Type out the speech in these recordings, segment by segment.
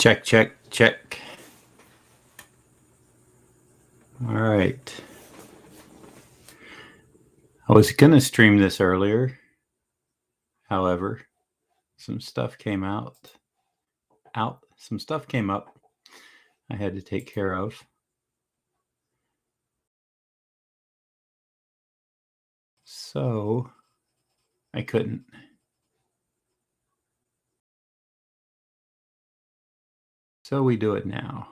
Check, check, check. All right. I was going to stream this earlier. However, some stuff came up. Some stuff came up I had to take care of. So I couldn't. So we do it now.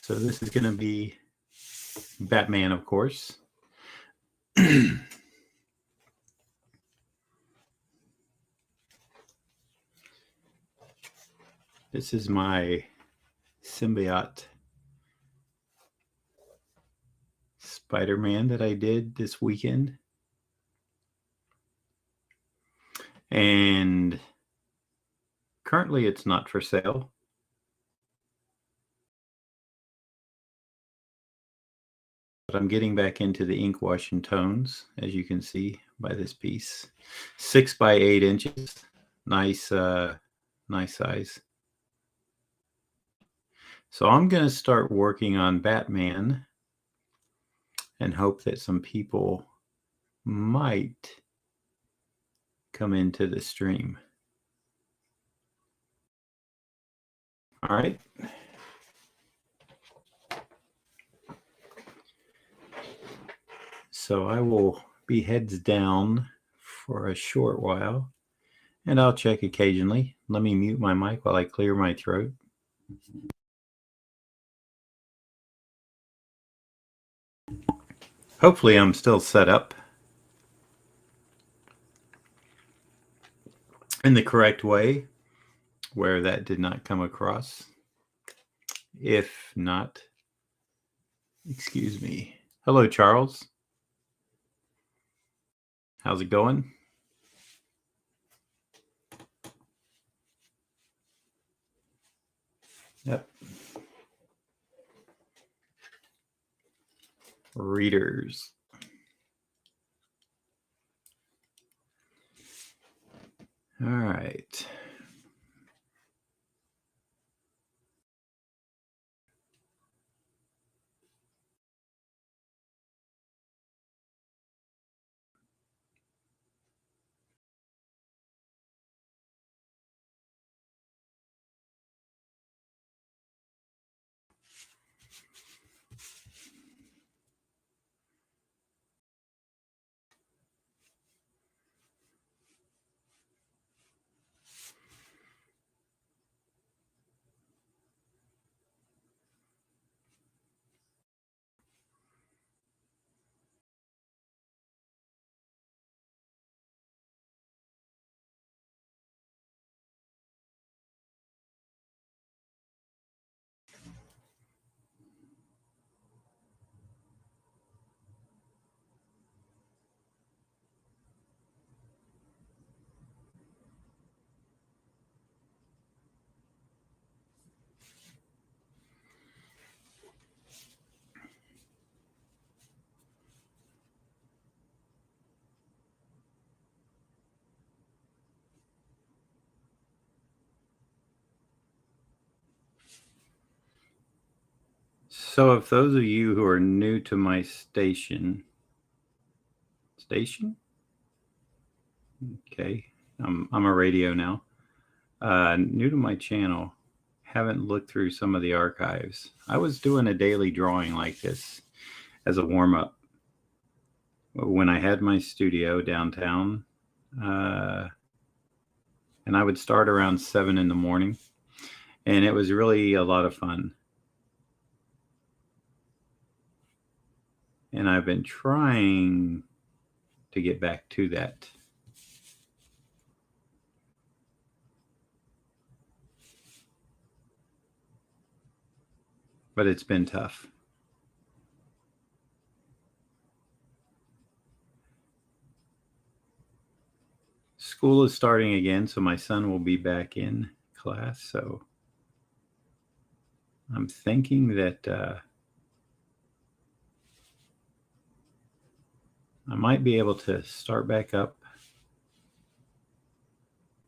So this is going to be Batman, of course. This is my Symbiote Spiderman that I did this weekend. And currently it's not for sale. But I'm getting back into the ink wash and tones, as you can see by this piece. 6 by 8 inches. Nice, nice size. So I'm going to start working on Batman and hope that some people might come into the stream. All right. So I will be heads down for a short while, and I'll check occasionally. Let me mute my mic while I clear my throat. Hopefully I'm still set up in the correct way where that did not come across. If not, excuse me. Hello, Charles. How's it going? Yep. Readers. All right. So if those of you who are new to my station, okay, I'm a radio now, new to my channel, haven't looked through some of the archives. I was doing a daily drawing like this as a warm-up when I had my studio downtown, and I would start around 7 in the morning, and it was really a lot of fun. And I've been trying to get back to that. But it's been tough. school is starting again, so my son will be back in class. So I'm thinking that I might be able to start back up.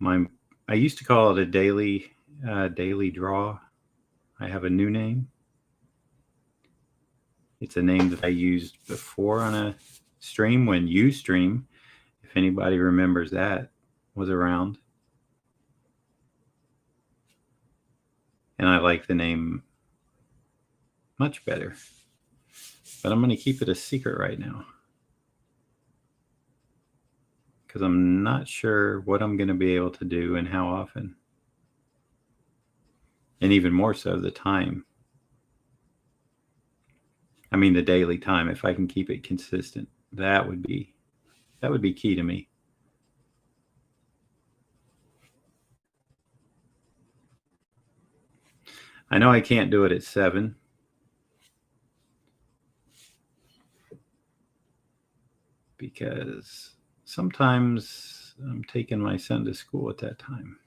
I used to call it a daily draw. I have a new name. It's a name that I used before on a stream when Ustream, if anybody remembers that, was around. And I like the name much better. But I'm going to keep it a secret right now, because I'm not sure what I'm going to be able to do and how often. And even more so, the time. I mean, the daily time. If I can keep it consistent, that would be key to me. I know I can't do it at 7. Because sometimes I'm taking my son to school at that time.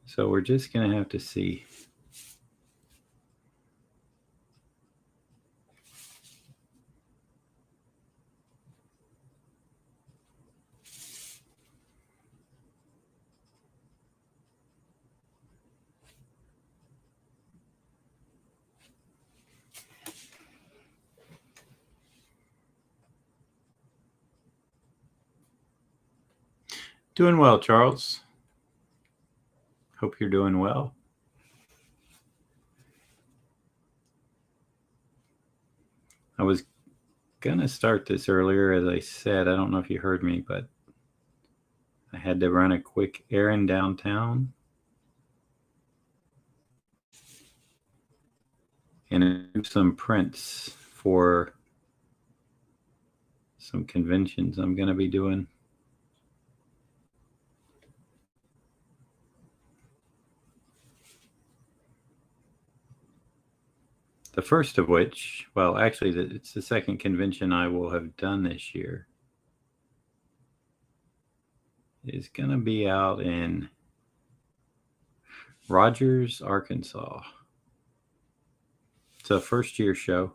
So we're just going to have to see. Doing well, Charles. Hope you're doing well. I was going to start this earlier, as I said. I don't know if you heard me, but I had to run a quick errand downtown and do some prints for some conventions I'm going to be doing. The first of which, well, actually, it's the second convention I will have done this year, is going to be out in Rogers, Arkansas. It's a first-year show.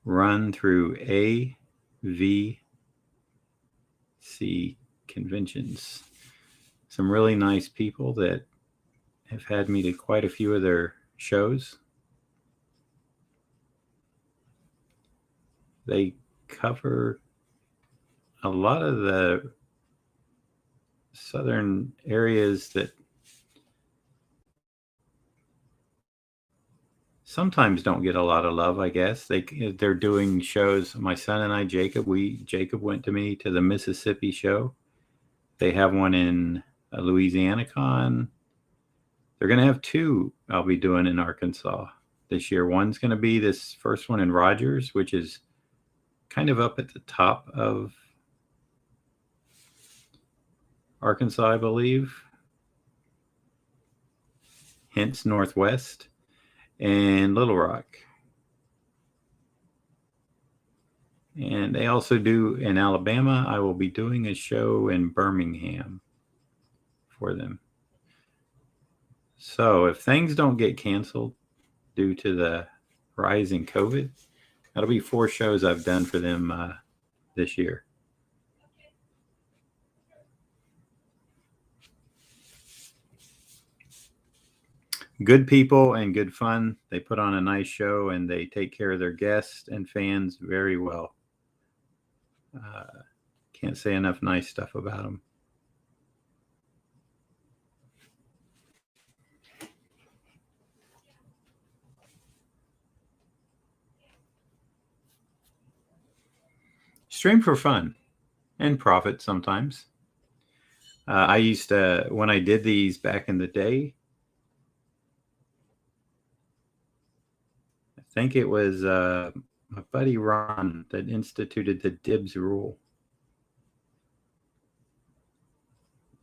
Run through AVC Conventions. Some really nice people that have had me to quite a few of their shows. They cover a lot of the southern areas that sometimes don't get a lot of love, I guess. They're doing shows. My son and I, Jacob went to the Mississippi show. They have one in Louisiana Con. They're going to have 2 I'll be doing in Arkansas this year. One's going to be this first one in Rogers, which is kind of up at the top of Arkansas, I believe. Hence Northwest and Little Rock. And they also do in Alabama. I will be doing a show in Birmingham for them. So if things don't get canceled due to the rise in COVID, that'll be 4 shows I've done for them this year. Good people and good fun. They put on a nice show and they take care of their guests and fans very well. Can't say enough nice stuff about them. Stream for fun and profit sometimes. I used to, when I did these back in the day, I think it was my buddy Ron that instituted the dibs rule.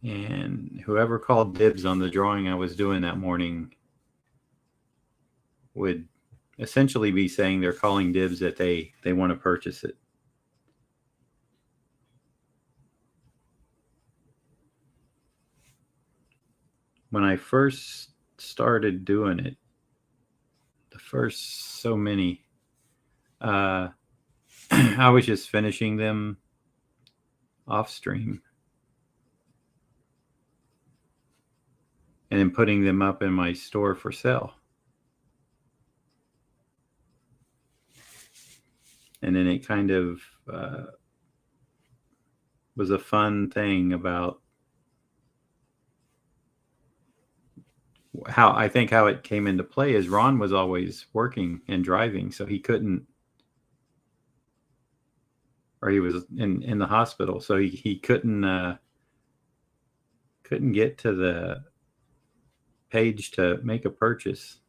And whoever called dibs on the drawing I was doing that morning would essentially be saying they're calling dibs that they want to purchase it. When I first started doing it, the first so many, I was just finishing them off stream and then putting them up in my store for sale. And then it kind of was a fun thing about how it came into play is Ron was always working and driving, so he couldn't, or he was in the hospital, so he couldn't get to the page to make a purchase.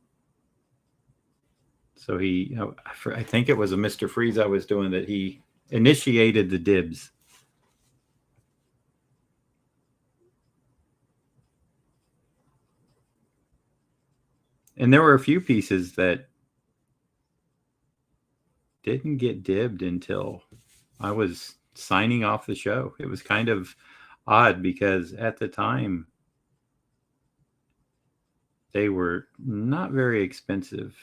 So I think it was a Mr. Freeze I was doing that he initiated the dibs. And there were a few pieces that didn't get dibbed until I was signing off the show. It was kind of odd because at the time they were not very expensive.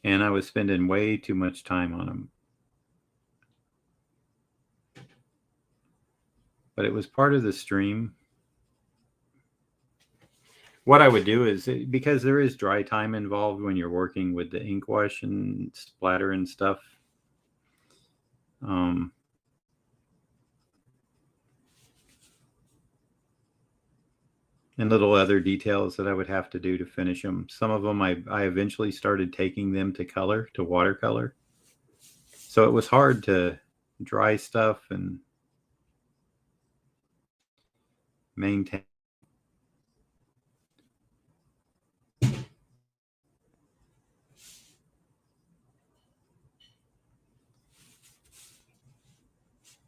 And I was spending way too much time on them. But it was part of the stream. What I would do is, because there is dry time involved when you're working with the ink wash and splatter and stuff. And little other details that I would have to do to finish them. Some of them I eventually started taking them to color, to watercolor. So it was hard to dry stuff and maintain.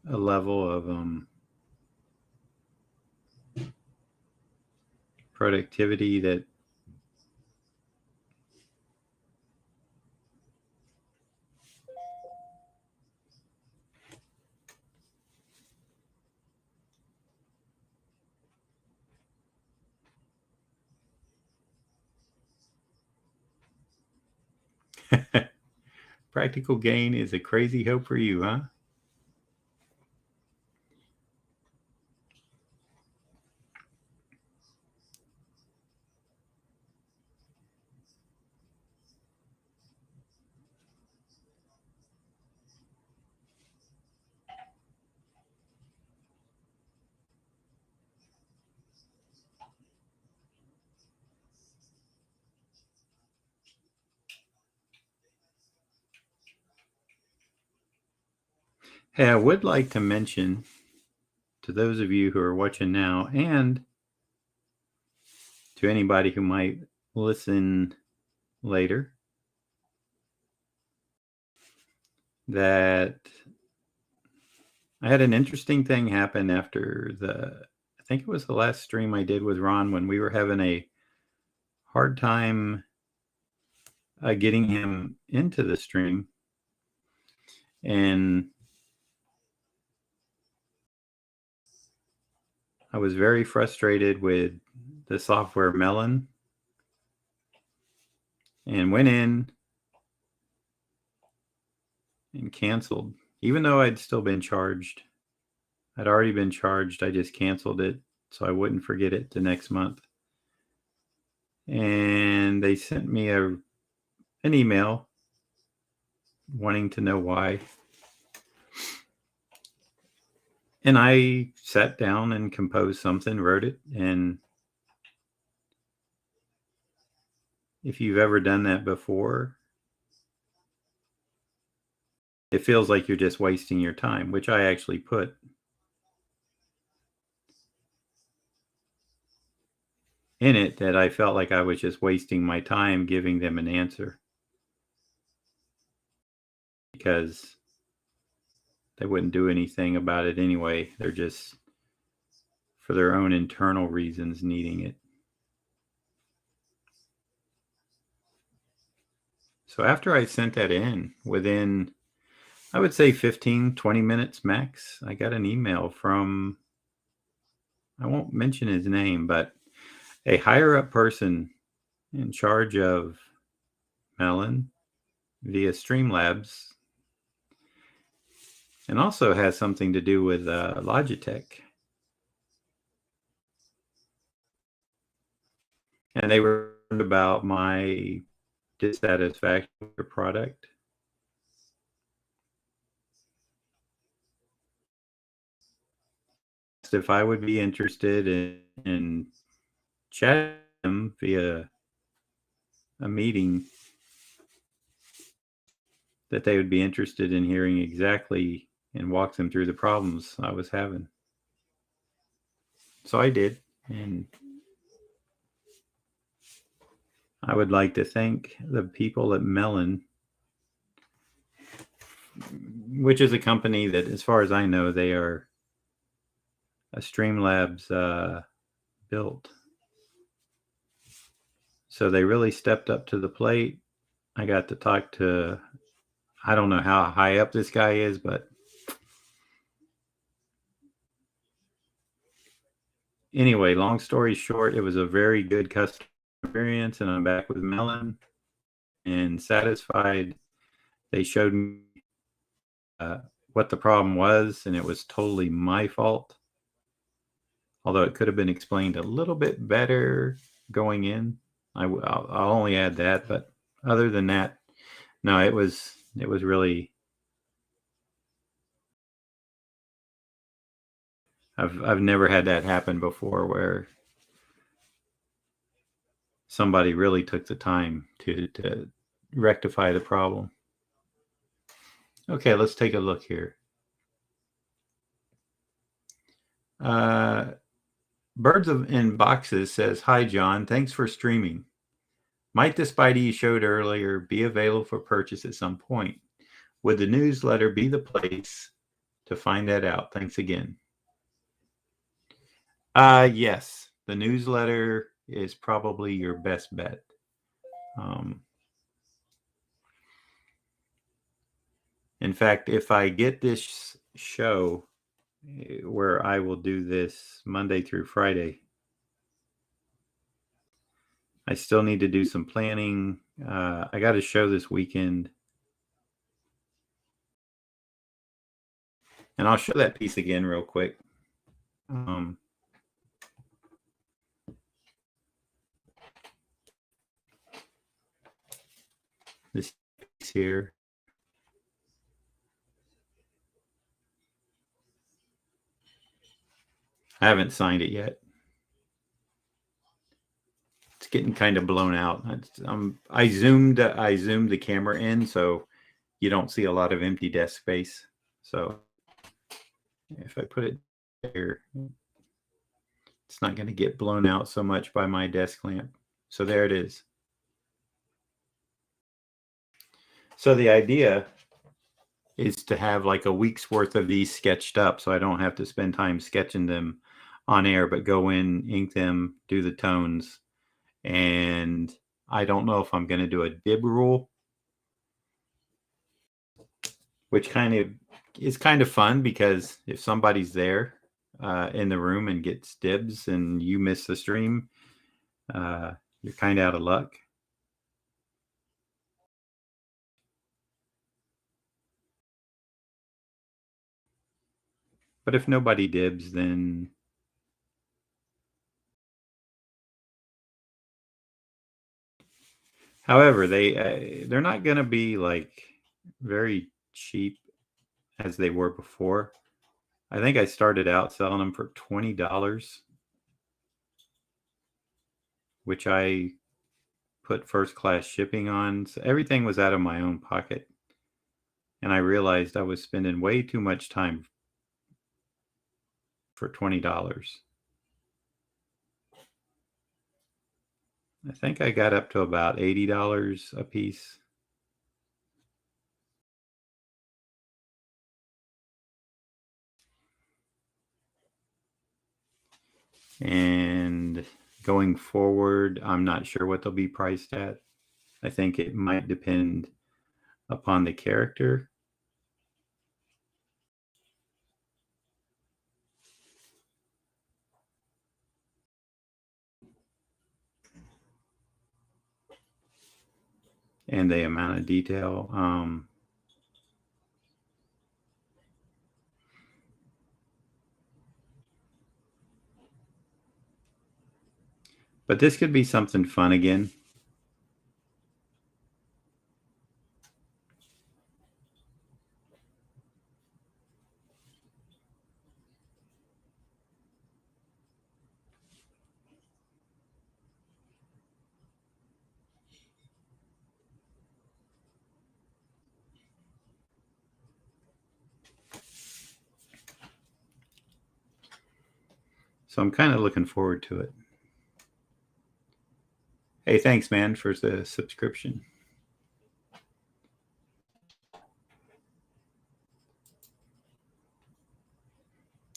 A level of productivity that practical gain is a crazy hope for you, huh? Hey, I would like to mention to those of you who are watching now and to anybody who might listen later that I had an interesting thing happen after I think it was the last stream I did with Ron when we were having a hard time getting him into the stream. And I was very frustrated with the software Melon and went in and canceled, even though I'd still been charged. I'd already been charged. I just canceled it so I wouldn't forget it the next month. And they sent me an email wanting to know why. And I sat down and composed something, wrote it. And if you've ever done that before, it feels like you're just wasting your time, which I actually put in it that I felt like I was just wasting my time giving them an answer because they wouldn't do anything about it anyway. They're just for their own internal reasons needing it. So after I sent that in, within, I would say 15, 20 minutes max, I got an email from, I won't mention his name, but a higher up person in charge of Melon via Streamlabs, and also has something to do with Logitech. And they were about my dissatisfaction with the product. If I would be interested in chatting them via a meeting, that they would be interested in hearing exactly and walk them through the problems I was having. So I did, and I would like to thank the people at Melon, which is a company that, as far as I know, they are a Streamlabs built. So they really stepped up to the plate. I got to talk to, I don't know how high up this guy is, but anyway, long story short, it was a very good customer experience, and I'm back with Melon and satisfied. They showed me what the problem was, and it was totally my fault. Although it could have been explained a little bit better going in. I'll only add that, but other than that, no, it was really. I've never had that happen before, where somebody really took the time to rectify the problem. Okay, let's take a look here. Birds in Boxes says, "Hi John, thanks for streaming. Might the Spidey you showed earlier be available for purchase at some point? Would the newsletter be the place to find that out? Thanks again." Yes, the newsletter is probably your best bet. In fact, if I get this show where I will do this Monday through Friday, I still need to do some planning. I got a show this weekend, and I'll show that piece again real quick. This piece here. I haven't signed it yet. It's getting kind of blown out. I zoomed the camera in, so you don't see a lot of empty desk space. So if I put it here, it's not going to get blown out so much by my desk lamp. So there it is. So the idea is to have like a week's worth of these sketched up, so I don't have to spend time sketching them on air, but go in, ink them, do the tones. And I don't know if I'm going to do a dib rule, which is kind of fun, because if somebody's there in the room and gets dibs and you miss the stream, you're kind of out of luck. But if nobody dibs, then however, they're not going to be like very cheap as they were before. I think I started out selling them for $20, which I put first class shipping on. So everything was out of my own pocket. And I realized I was spending way too much time for $20. I think I got up to about $80 a piece. And going forward, I'm not sure what they'll be priced at. I think it might depend upon the character. And the amount of detail. But this could be something fun again. So I'm kind of looking forward to it. Hey, thanks, man, for the subscription.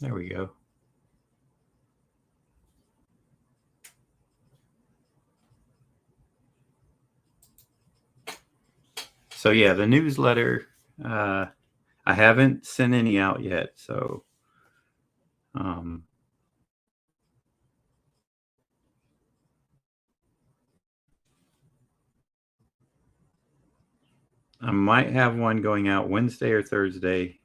There we go. So yeah, the newsletter, I haven't sent any out yet. So I might have one going out Wednesday or Thursday.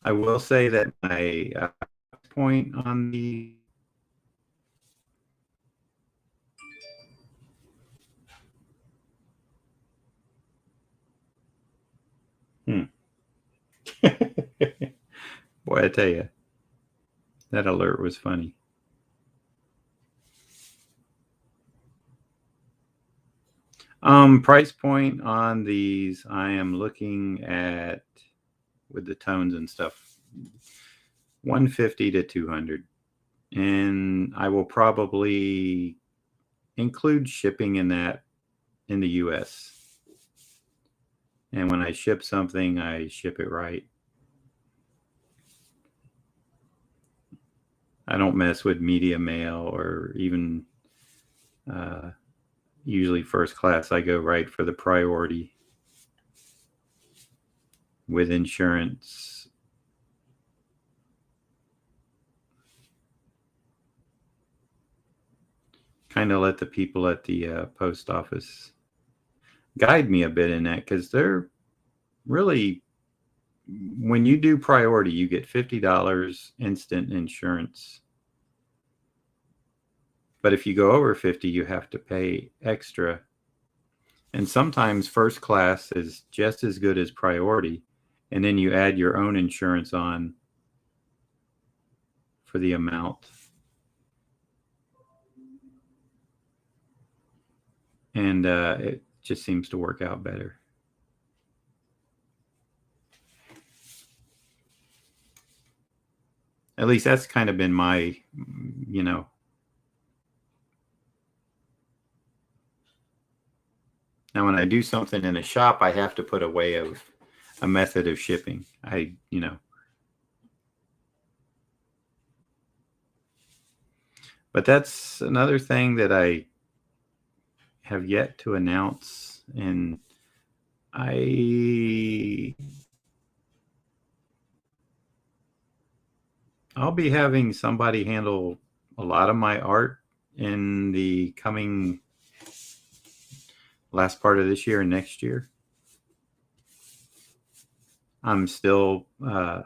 I will say that my point on the boy, I tell you, that alert was funny. Price point on these, I am looking at, with the tones and stuff, 150 to 200. And I will probably include shipping in that in the US. And when I ship something, I ship it right. I don't mess with media mail or even usually first class. I go right for the priority with insurance. Kind of let the people at the post office guide me a bit in that, because they're really, when you do priority, you get $50 instant insurance. But if you go over 50, you have to pay extra. And sometimes first class is just as good as priority. And then you add your own insurance on for the amount. And it just seems to work out better. At least that's kind of been my, Now, when I do something in a shop, I have to put a method of shipping. But that's another thing that I have yet to announce. And I'll be having somebody handle a lot of my art in the coming last part of this year and next year. I'm still going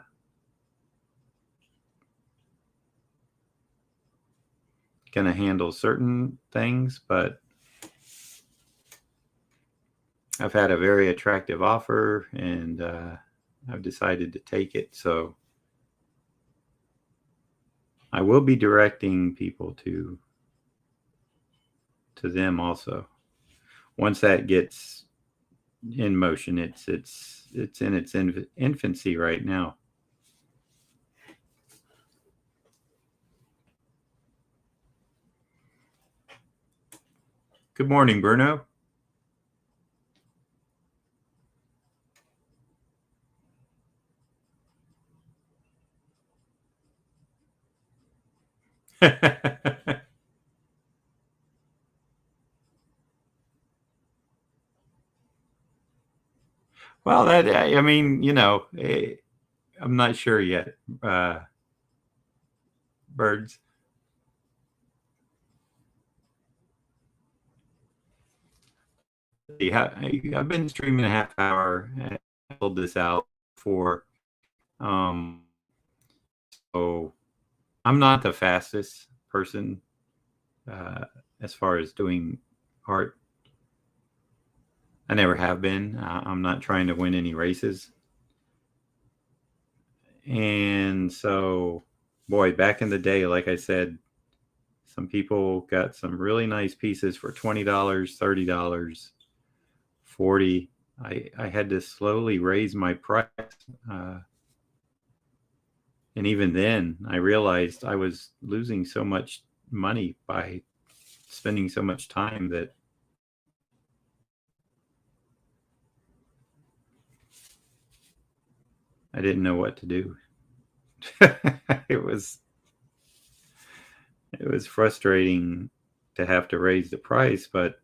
to handle certain things, but I've had a very attractive offer, and I've decided to take it. So I will be directing people to them also. Once that gets in motion, it's in its infancy right now. Good morning, Bruno. Well, I mean, I'm not sure yet. Birds. Yeah, I've been streaming a half hour. I pulled this out for. Um, so I'm not the fastest person uh, as far as doing art. I never have been. I'm not trying to win any races. And so, boy, back in the day, like I said, some people got some really nice pieces for $20, $30, 40. I had to slowly raise my price. Uh, and even then, I realized I was losing so much money by spending so much time that I didn't know what to do. it was it was frustrating to have to raise the price, but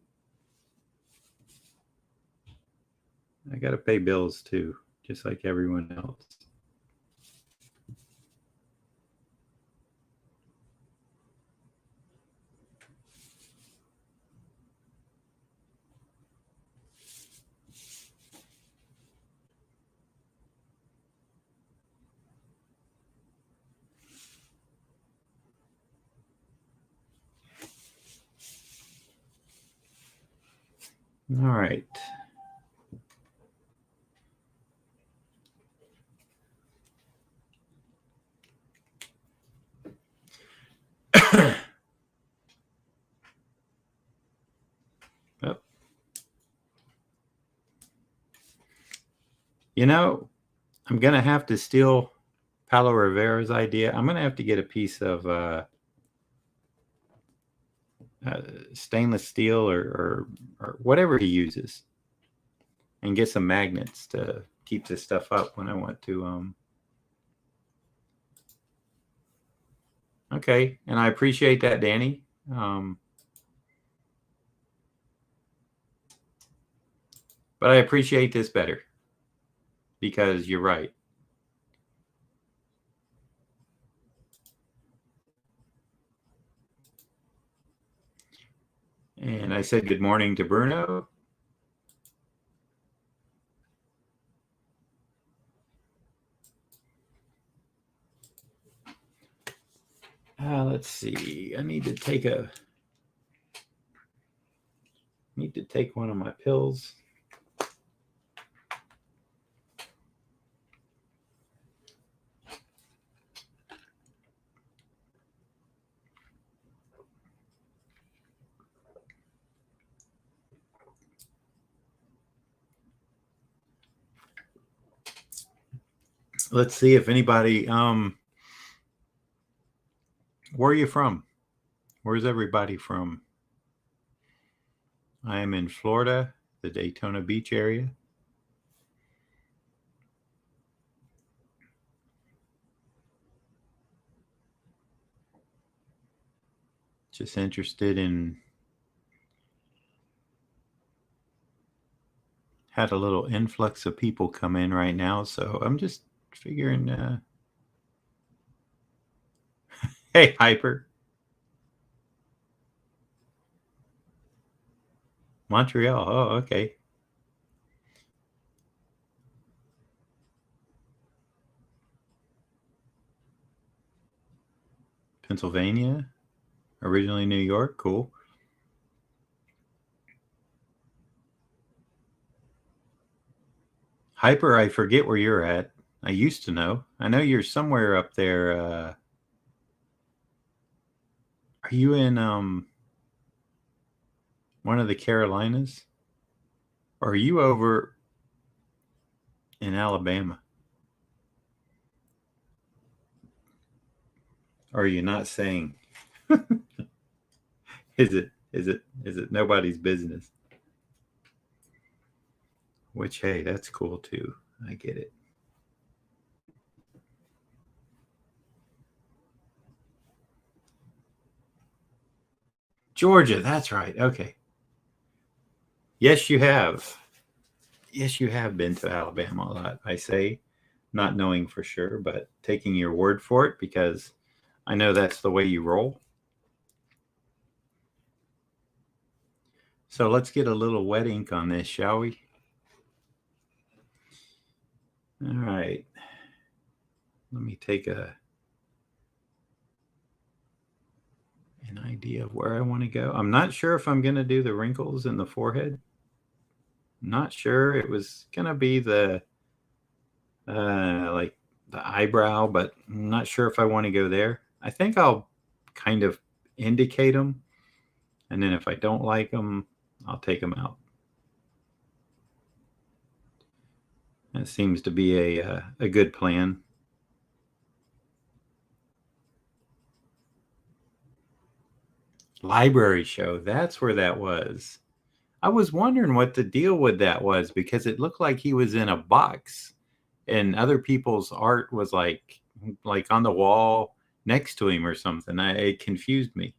I got to pay bills too, just like everyone else. All right. Oh, I'm going to have to steal Paulo Rivera's idea. I'm going to have to get a piece of stainless steel or whatever he uses and get some magnets to keep this stuff up when I want to. Okay. And I appreciate that, Danny. But I appreciate this better because you're right. And I said good morning to Bruno. Let's see. I need to take one of my pills. Let's see if anybody where are you from? Where's everybody from? I am in Florida, the Daytona Beach area. Just interested in had a little influx of people come in right now, so I'm just figuring hey Hyper. Montreal. Oh, okay. Pennsylvania, originally New York. Cool. Hyper, I forget where you're at. I used to know. I know you're somewhere up there. Are you in one of the Carolinas? Or are you over in Alabama? Or are you not saying? Is it Is it nobody's business? Which, hey, that's cool too. I get it. Georgia, that's right. Okay. Yes, you have. Yes, you have been to Alabama a lot. I say, not knowing for sure, but taking your word for it because I know that's the way you roll. So let's get a little wet ink on this, shall we? All right. Let me take an idea of where I want to go. I'm not sure if I'm going to do the wrinkles in the forehead. Not sure. It was going to be the like the eyebrow, but I'm not sure if I want to go there. I think I'll kind of indicate them, and then if I don't like them, I'll take them out. That seems to be a good plan. Library show. That's where that was. I was wondering what the deal with that was because it looked like he was in a box and other people's art was like on the wall next to him or something. It confused me.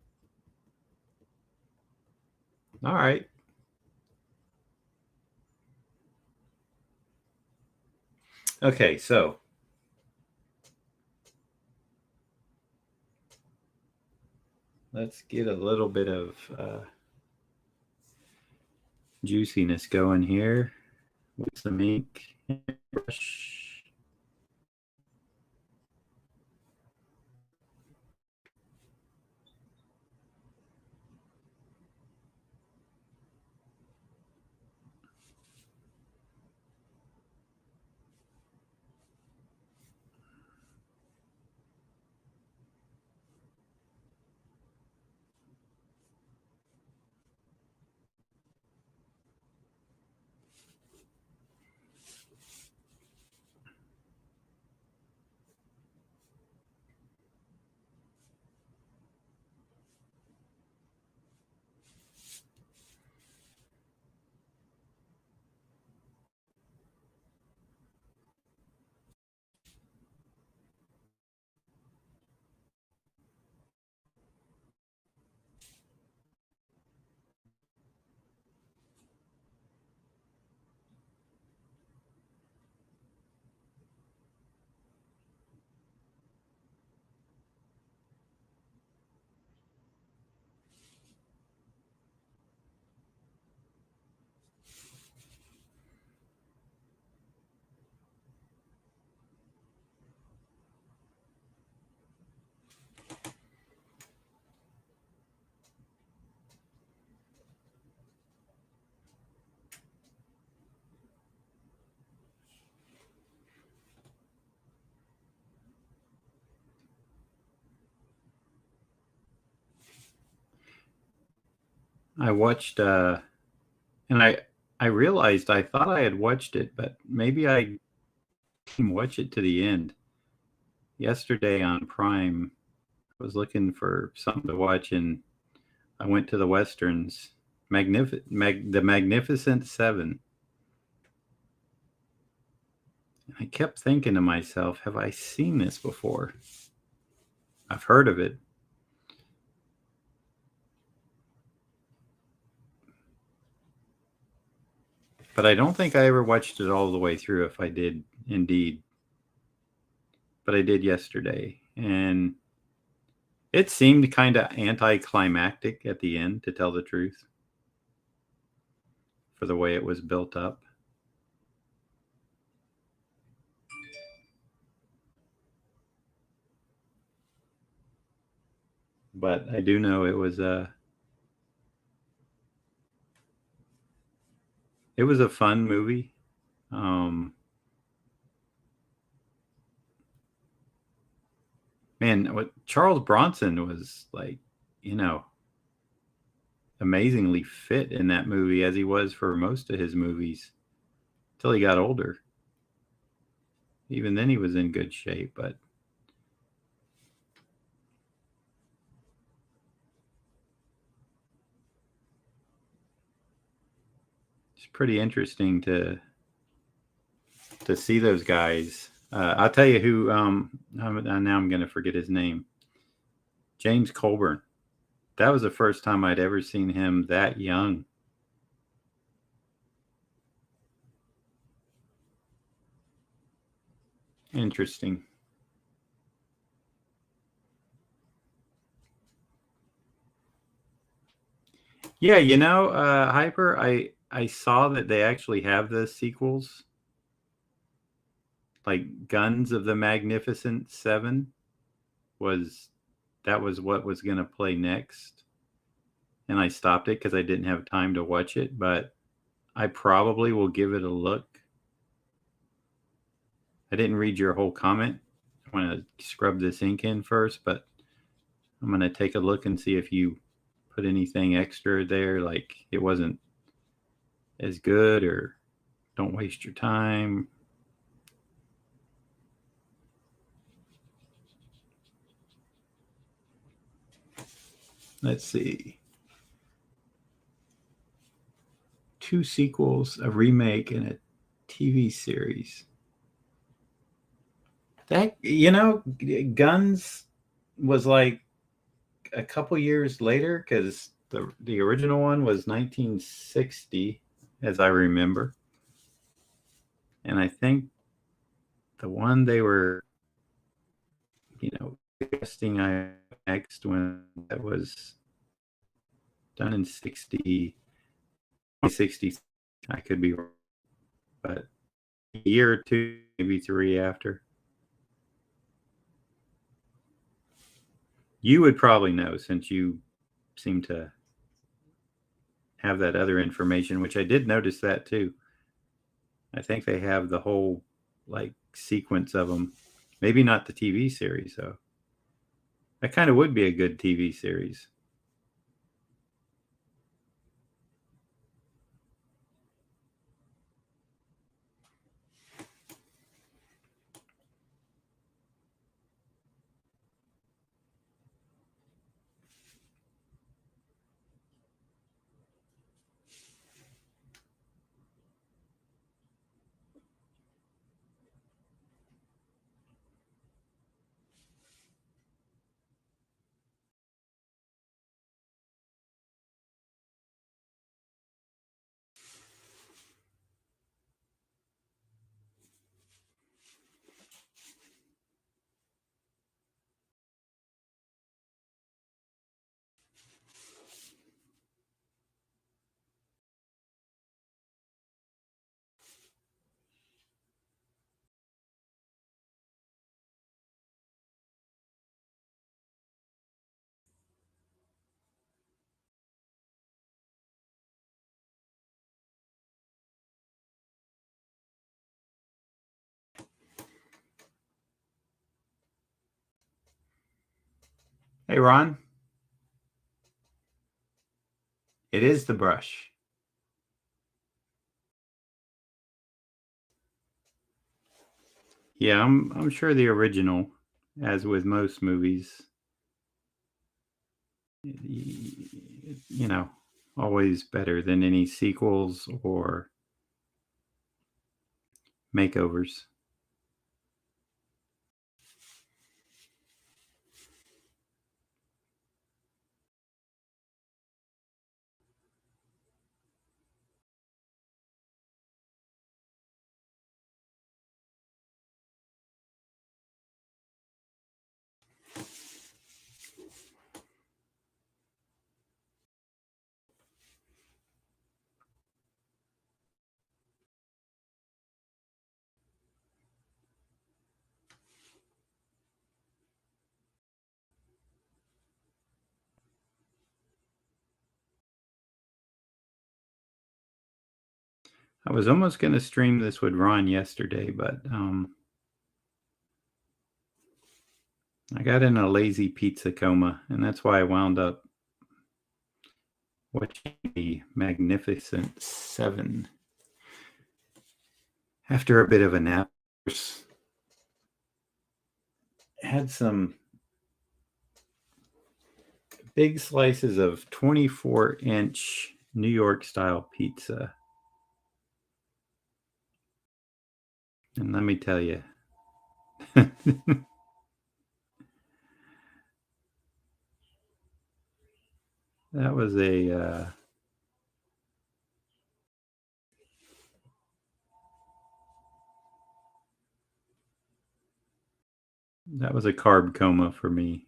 All right. Okay, so let's get a little bit of juiciness going here with some ink and brush. I watched and I realized I thought I had watched it, but maybe I didn't watch it to the end. Yesterday on Prime, I was looking for something to watch, and I went to the westerns, the Magnificent Seven. I kept thinking to myself, "Have I seen this before? I've heard of it." But I don't think I ever watched it all the way through, if I did indeed. But I did yesterday. And it seemed kind of anticlimactic at the end, to tell the truth, for the way it was built up. But I do know it was a fun movie. Man, what Charles Bronson was like, you know, amazingly fit in that movie, as he was for most of his movies till he got older. Even then he was in good shape, but pretty interesting to see those guys. I'll tell you who. Now I'm going to forget his name. James Colburn. That was the first time I'd ever seen him that young. Interesting. Yeah, Hyper, I saw that they actually have the sequels, like Guns of the Magnificent Seven was what was going to play next, and I stopped it because I didn't have time to watch it, but I probably will give it a look. I didn't read your whole comment. I want to scrub this ink in first, but I'm going to take a look and see if you put anything extra there, like it wasn't as good, or don't waste your time. Let's see. 2 sequels, a remake, and a TV series. That, Guns was like a couple years later, because the original one was 1960, as I remember. And I think the one they were, casting next when that was done in 60, I could be wrong, but a year or two, maybe 3 after. You would probably know, since you seem to have that other information, which I did notice that too. I think they have the whole sequence of them. Maybe not the TV series though. That kind of would be a good TV series. Hey, Ron. It is the brush. Yeah, I'm sure the original, as with most movies, always better than any sequels or makeovers. I was almost going to stream this with Ron yesterday, but I got in a lazy pizza coma, and that's why I wound up watching the Magnificent Seven after a bit of a nap. Had some big slices of 24-inch New York style pizza. And let me tell you, that was a carb coma for me.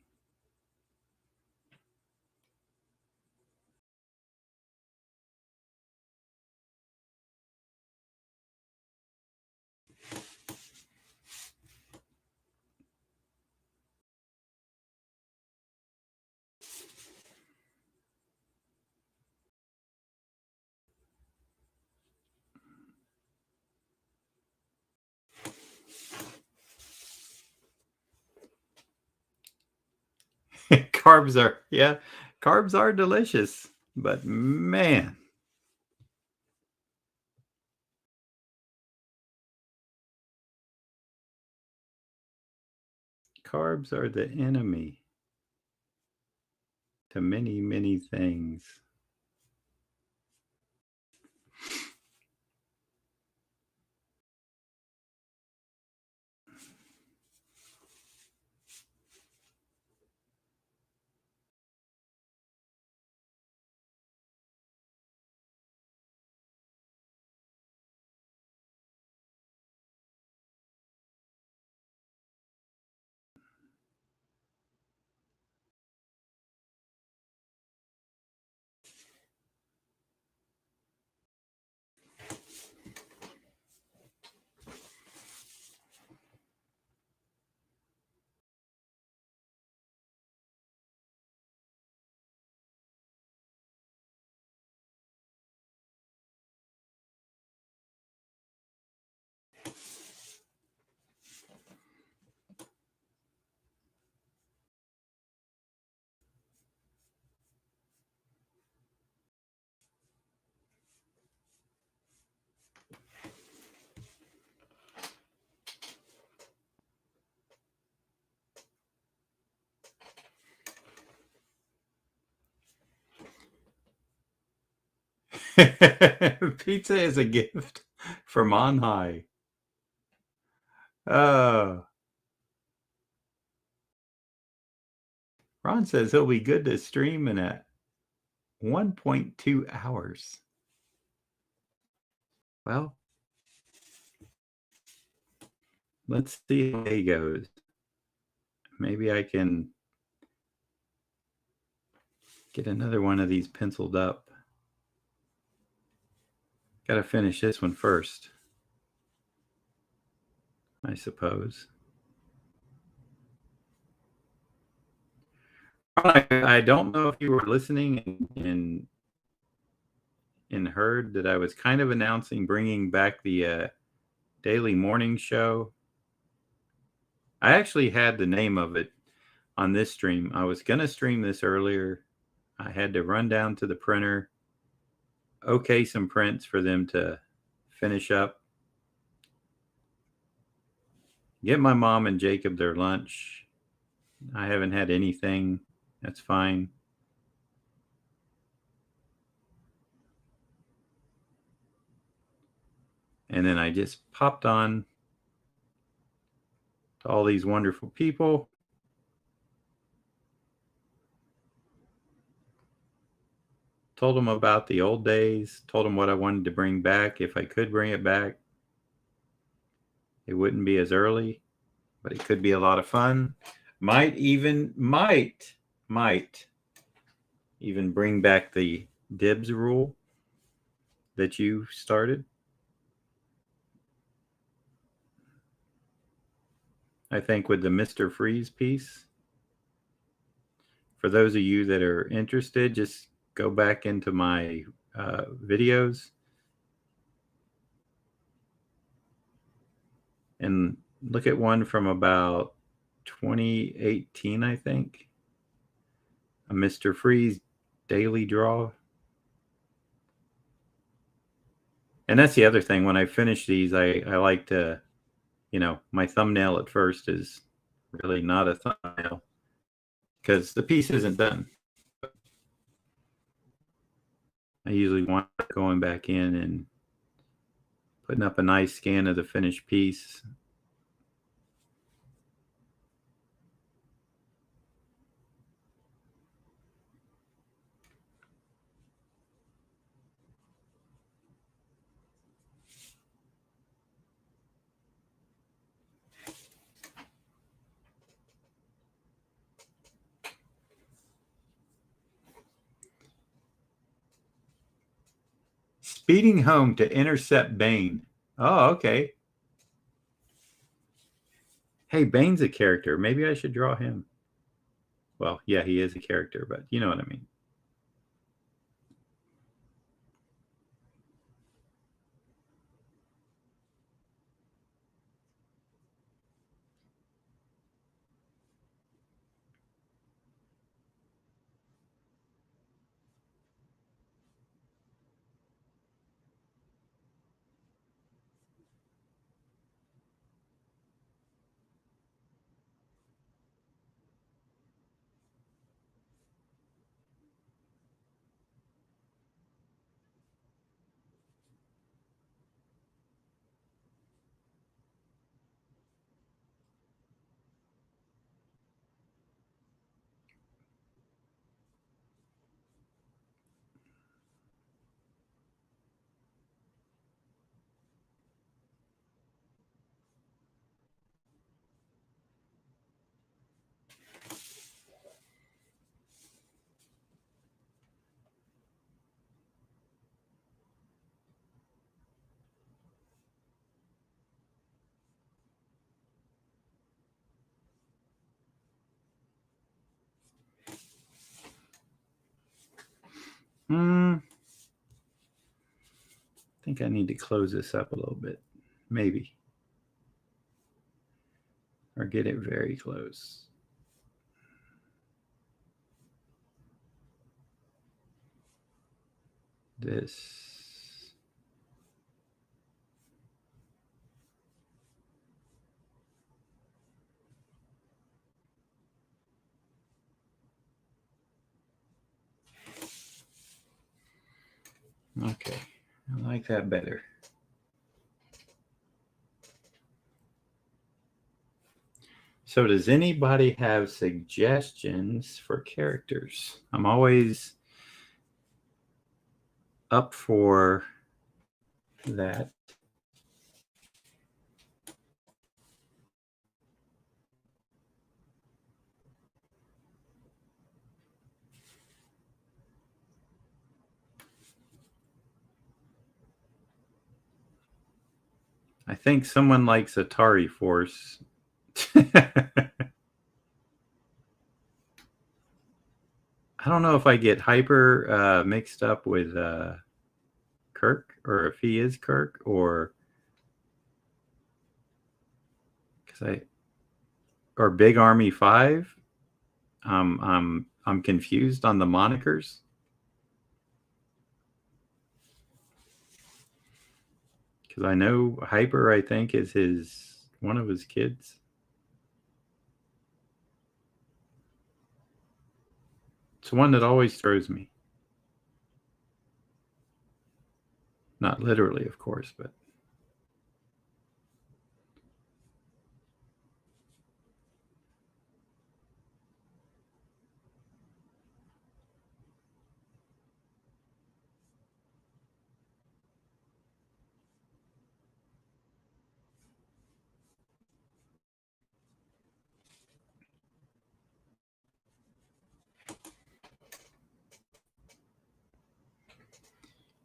Carbs are delicious, but man, carbs are the enemy to many, many things. Pizza is a gift from on high. Oh, Ron says he'll be good to stream in at 1.2 hours. Well, let's see how it goes. Maybe I can get another one of these penciled up. Got to finish this one first, I suppose. I don't know if you were listening and heard that I was kind of announcing bringing back the daily morning show. I actually had the name of it on this stream. I was going to stream this earlier. I had to run down to the printer, okay some prints for them to finish up, get my mom and Jacob their lunch. I haven't had anything. That's fine. And then I just popped on to all these wonderful people. Told them about the old days, told them what I wanted to bring back. If I could bring it back, it wouldn't be as early, but it could be a lot of fun. Might even bring back the dibs rule that you started. I think with the Mr. Freeze piece. For those of you that are interested, just go back into my videos and look at one from about 2018, I think. A Mr. Freeze daily draw. And that's the other thing. When I finish these, I like to, my thumbnail at first is really not a thumbnail because the piece isn't done. I usually want going back in and Putting up a nice scan of the finished piece. Speeding home to intercept Bane. Oh, okay. Hey, Bane's a character. Maybe I should draw him. Well, yeah, he is a character, but you know what I mean. I think I need to close this up a little bit. Maybe. Or get it very close. This. Okay, I like that better. So does anybody have suggestions for characters? I'm always up for that. I think someone likes Atari Force. I don't know if I get Hyper mixed up with Kirk, or if he is Kirk, or or Big Army 5. I'm confused on the monikers. Because I know Hyper, I think, is one of his kids. It's one that always throws me. Not literally, of course, but.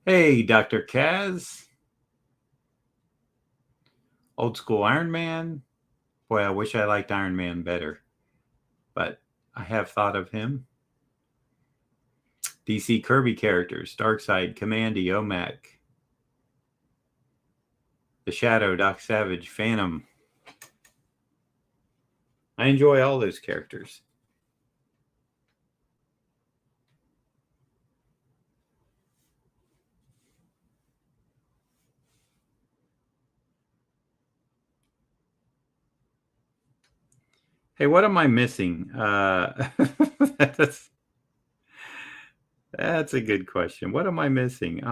Hey, Dr. Kaz. Old school Iron Man. Boy, I wish I liked Iron Man better, but I have thought of him. DC Kirby characters: Darkseid, Commandy, OMAC, The Shadow, Doc Savage, Phantom. I enjoy all those characters. Hey, what am I missing? That's a good question. What am I missing?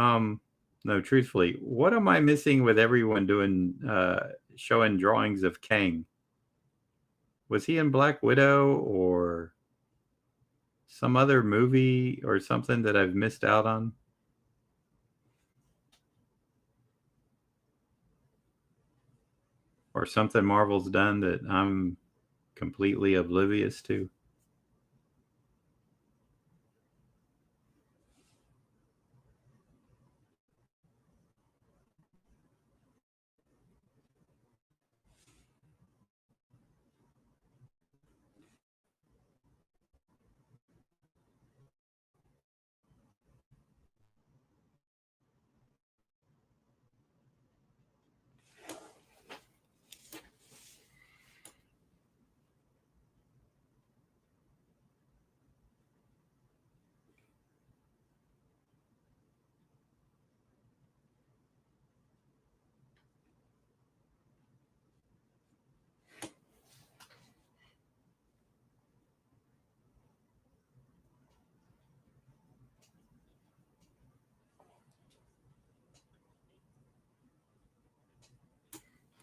No, truthfully, what am I missing with everyone doing showing drawings of Kang? Was he in Black Widow or some other movie or something that I've missed out on? Or something Marvel's done that I'm completely oblivious to?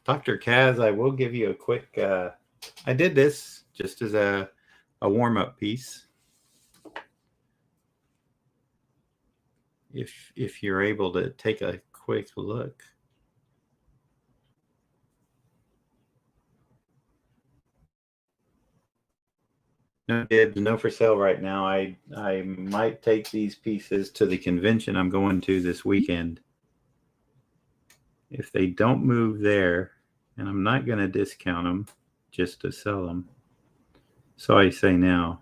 Dr. Kaz, I will give you a quick. I did this just as a warm up piece. If you're able to take a quick look. No dibs, no for sale right now. I might take these pieces to the convention I'm going to this weekend. If they don't move there, and I'm not going to discount them just to sell them. So I say now.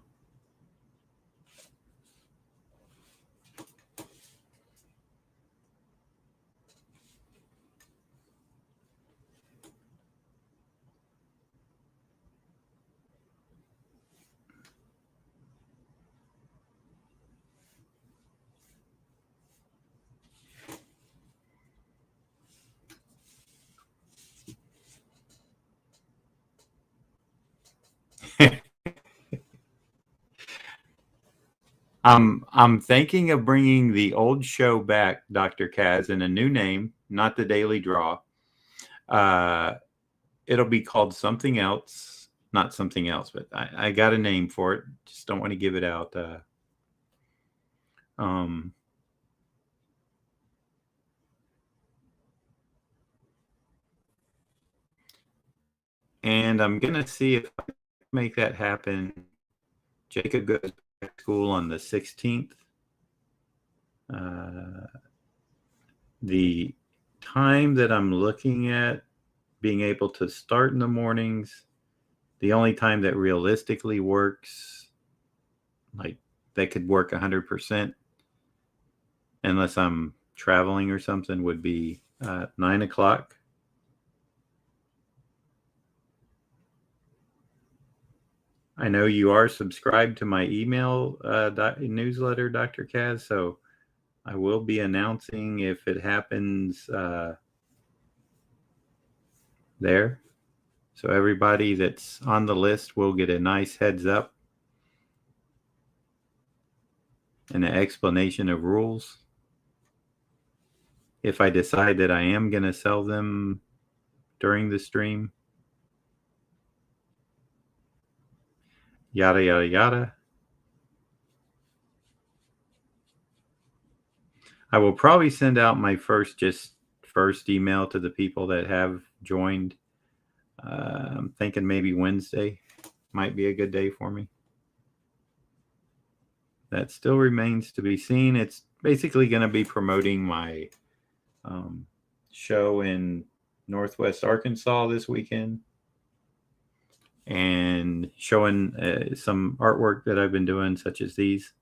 I'm thinking of bringing the old show back, Dr. Kaz, in a new name, not the Daily Draw. It'll be called something else, not something else, but I got a name for it. Just don't want to give it out. And I'm gonna see if I can make that happen. Jacob goes back to school on the 16th. The time that I'm looking at being able to start in the mornings, the only time that realistically works, like that could work 100%, unless I'm traveling or something, would be 9 o'clock. I know you are subscribed to my email newsletter, Dr. Kaz, so I will be announcing if it happens there. So everybody that's on the list will get a nice heads up and an explanation of rules. If I decide that I am going to sell them during the stream, yada, yada, yada. I will probably send out my first email to the people that have joined. I'm thinking maybe Wednesday might be a good day for me. That still remains to be seen. It's basically going to be promoting my show in Northwest Arkansas this weekend and showing some artwork that I've been doing, such as these.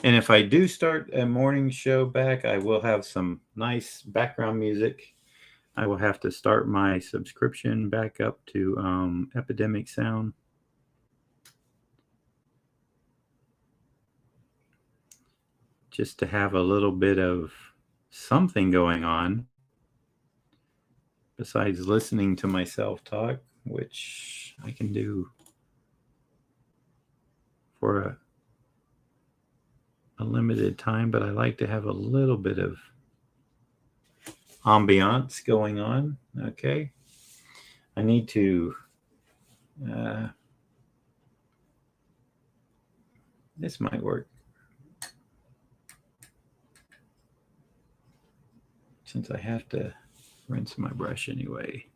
And if I do start a morning show back, I will have some nice background music I will have to start my subscription back up to Epidemic Sound. Just to have a little bit of something going on besides listening to myself talk, which I can do for a limited time, but I like to have a little bit of ambiance going on. Okay. I need to this might work since I have to rinse my brush anyway.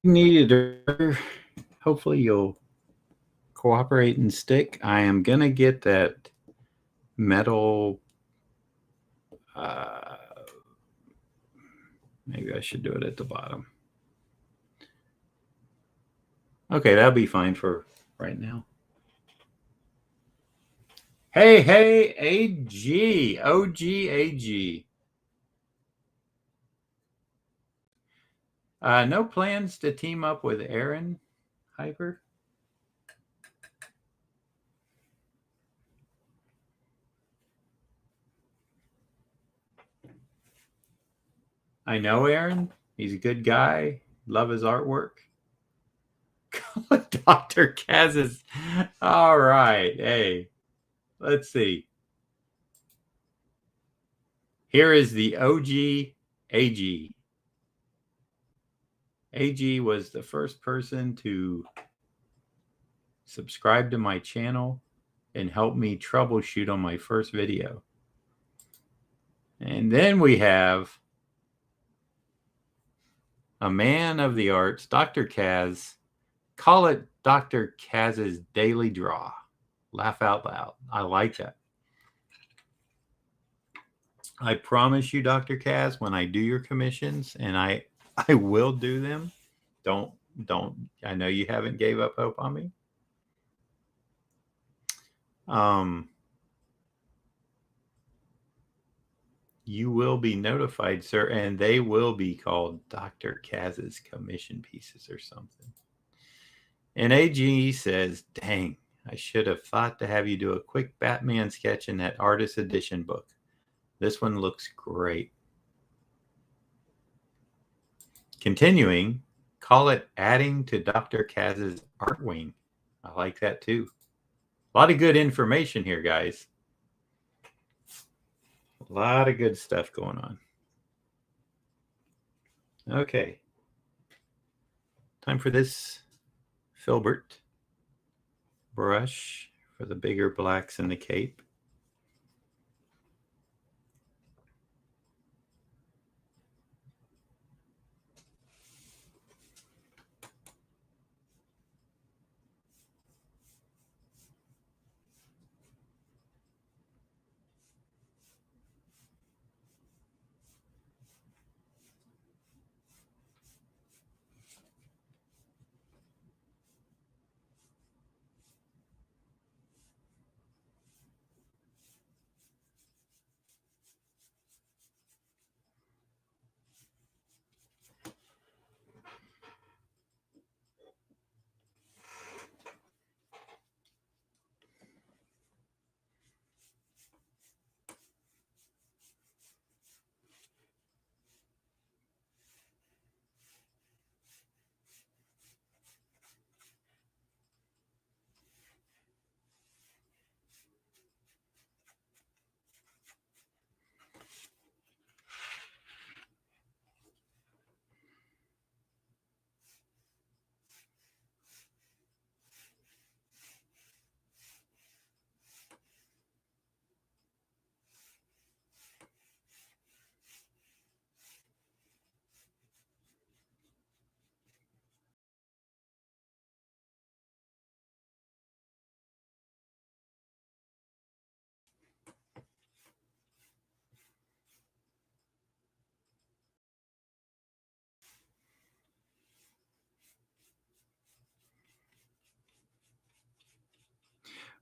Needed. Hopefully you'll cooperate and stick. I am gonna get that metal. Maybe I should do it at the bottom. Okay, that'll be fine for right now. Hey, AG, OG, AG. No plans to team up with Aaron Hyper? I know Aaron. He's a good guy. Love his artwork. Dr. Kaz's. All right. Hey, let's see. Here is the OG AG. AG was the first person to subscribe to my channel and help me troubleshoot on my first video. And then we have a man of the arts, Dr. Kaz. Call it Dr. Kaz's Daily Draw. Laugh out loud. I like that. I promise you, Dr. Kaz, when I do your commissions, and I will do them, don't, I know you haven't gave up hope on me. You will be notified, sir, and they will be called Dr. Kaz's commission pieces or something. And AG says, dang, I should have thought to have you do a quick Batman sketch in that artist edition book. This one looks great. Continuing, call it adding to Dr. Kaz's art wing. I like that too. A lot of good information here, guys. A lot of good stuff going on. Okay. Time for this filbert brush for the bigger blacks in the cape.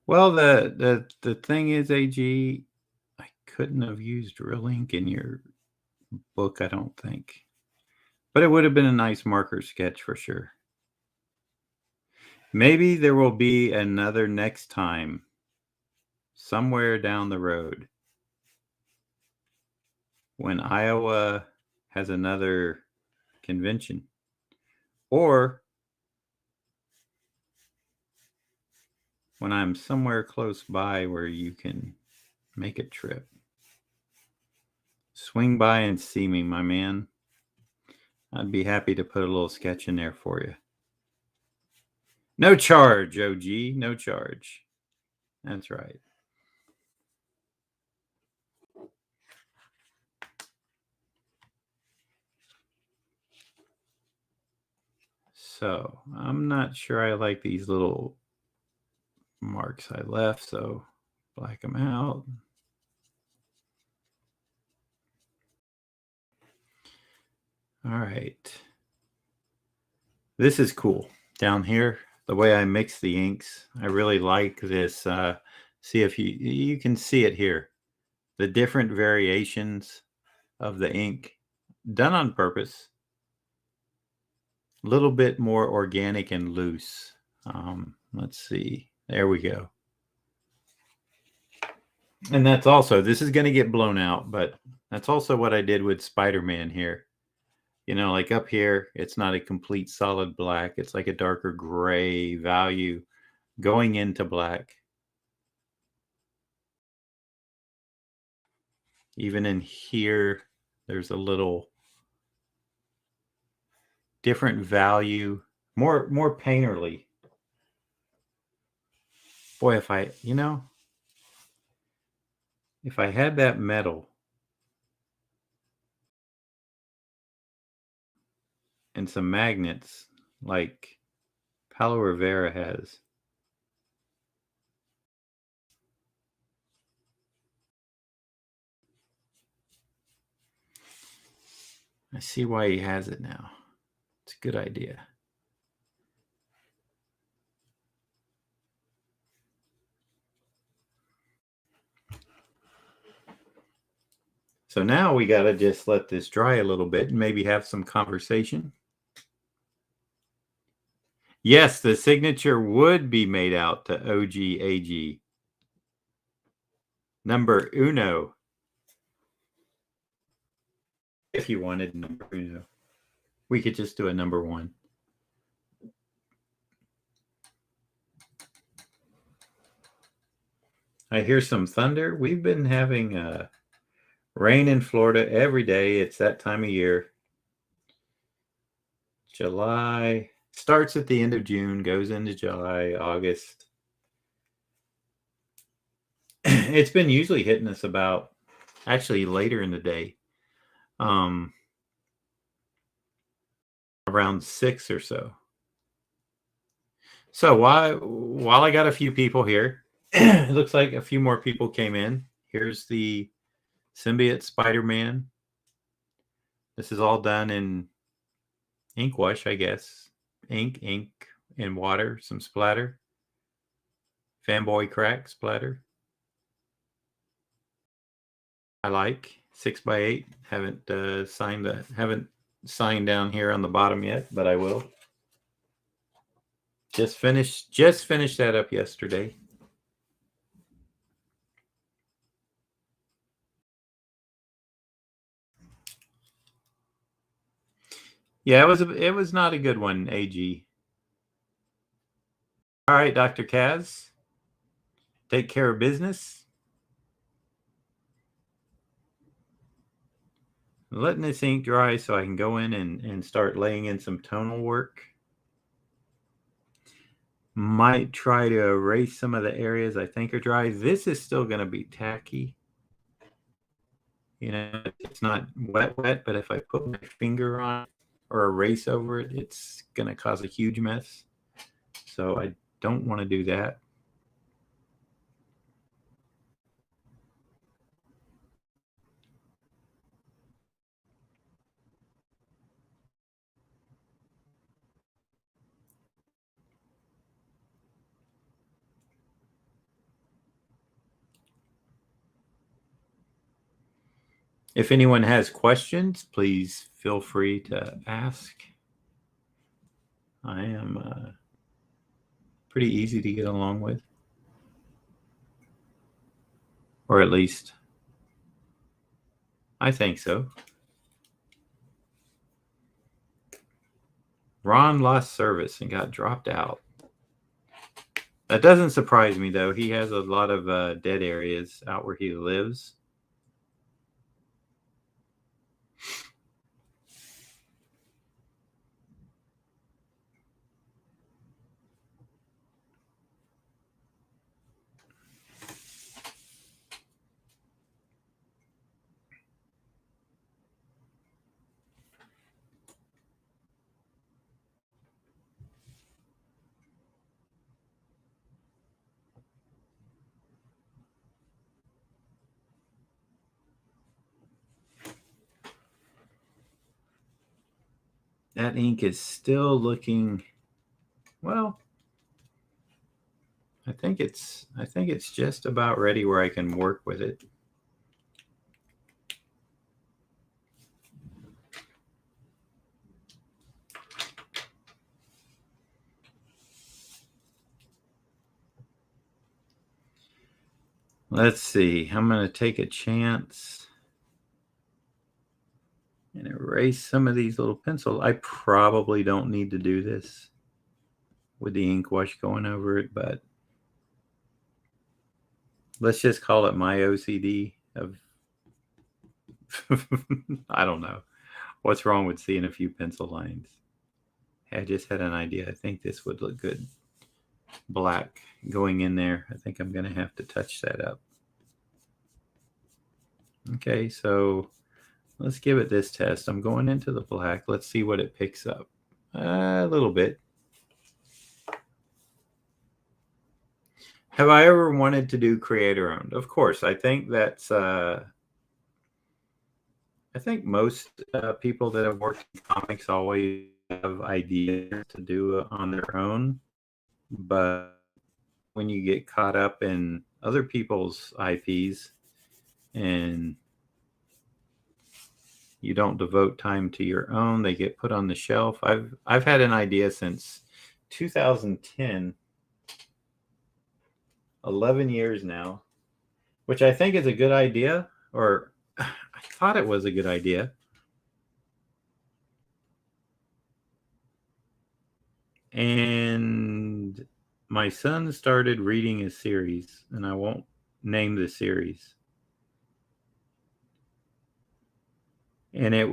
Well, the thing is, AG, I couldn't have used real ink in your book, I don't think. But it would have been a nice marker sketch for sure. Maybe there will be another next time somewhere down the road when Iowa has another convention, or when I'm somewhere close by where you can make a trip. Swing by and see me, my man. I'd be happy to put a little sketch in there for you. No charge, OG, no charge. That's right. So I'm not sure I like these little marks I left, so black them out. All right. This is cool. Down here, the way I mix the inks, I really like this. See if you can see it here. The different variations of the ink done on purpose. A little bit more organic and loose. Let's see. There we go. And that's also, this is going to get blown out, but that's also what I did with Spider-Man here. You know, like up here, it's not a complete solid black. It's like a darker gray value going into black. Even in here, there's a little different value, more painterly. Boy, if I, if I had that metal, and some magnets like Palo Rivera has. I see why he has it now. It's a good idea. So now we got to just let this dry a little bit and maybe have some conversation. Yes, the signature would be made out to OGAG. Number uno. If you wanted number uno. We could just do a number one. I hear some thunder. We've been having rain in Florida every day. It's that time of year. July starts at the end of June, goes into July, August. It's been usually hitting us about actually later in the day, around 6 or so. So while I got a few people here, it looks like a few more people came in. Here's the Symbiote Spiderman. This is all done in ink wash, I guess. Ink, and water, some splatter. Fanboy crack splatter. I like 6x8. Haven't signed down here on the bottom yet, but I will. Just finished that up yesterday. Yeah, it was not a good one, AG. All right, Dr. Kaz. Take care of business. Letting this ink dry so I can go in and start laying in some tonal work. Might try to erase some of the areas I think are dry. This is still going to be tacky. You know, it's not wet, but if I put my finger on it or erase over it, it's going to cause a huge mess. So I don't want to do that. If anyone has questions, please feel free to ask. I am pretty easy to get along with. Or at least, I think so. Ron lost service and got dropped out. That doesn't surprise me, though. He has a lot of dead areas out where he lives. That ink is still looking, well, I think it's just about ready where I can work with it. Let's see. I'm going to take a chance and erase some of these little pencils. I probably don't need to do this with the ink wash going over it, but let's just call it my OCD of I don't know. What's wrong with seeing a few pencil lines? I just had an idea. I think this would look good. Black going in there. I think I'm going to have to touch that up. Okay, so let's give it this test. I'm going into the black. Let's see what it picks up. A little bit. Have I ever wanted to do creator owned? Of course. I think that's. I think most people that have worked in comics always have ideas to do on their own, but when you get caught up in other people's IPs and you don't devote time to your own, they get put on the shelf. I've had an idea since 2010, 11 years now, which I think is a good idea, or I thought it was a good idea. And my son started reading a series, and I won't name the series. And it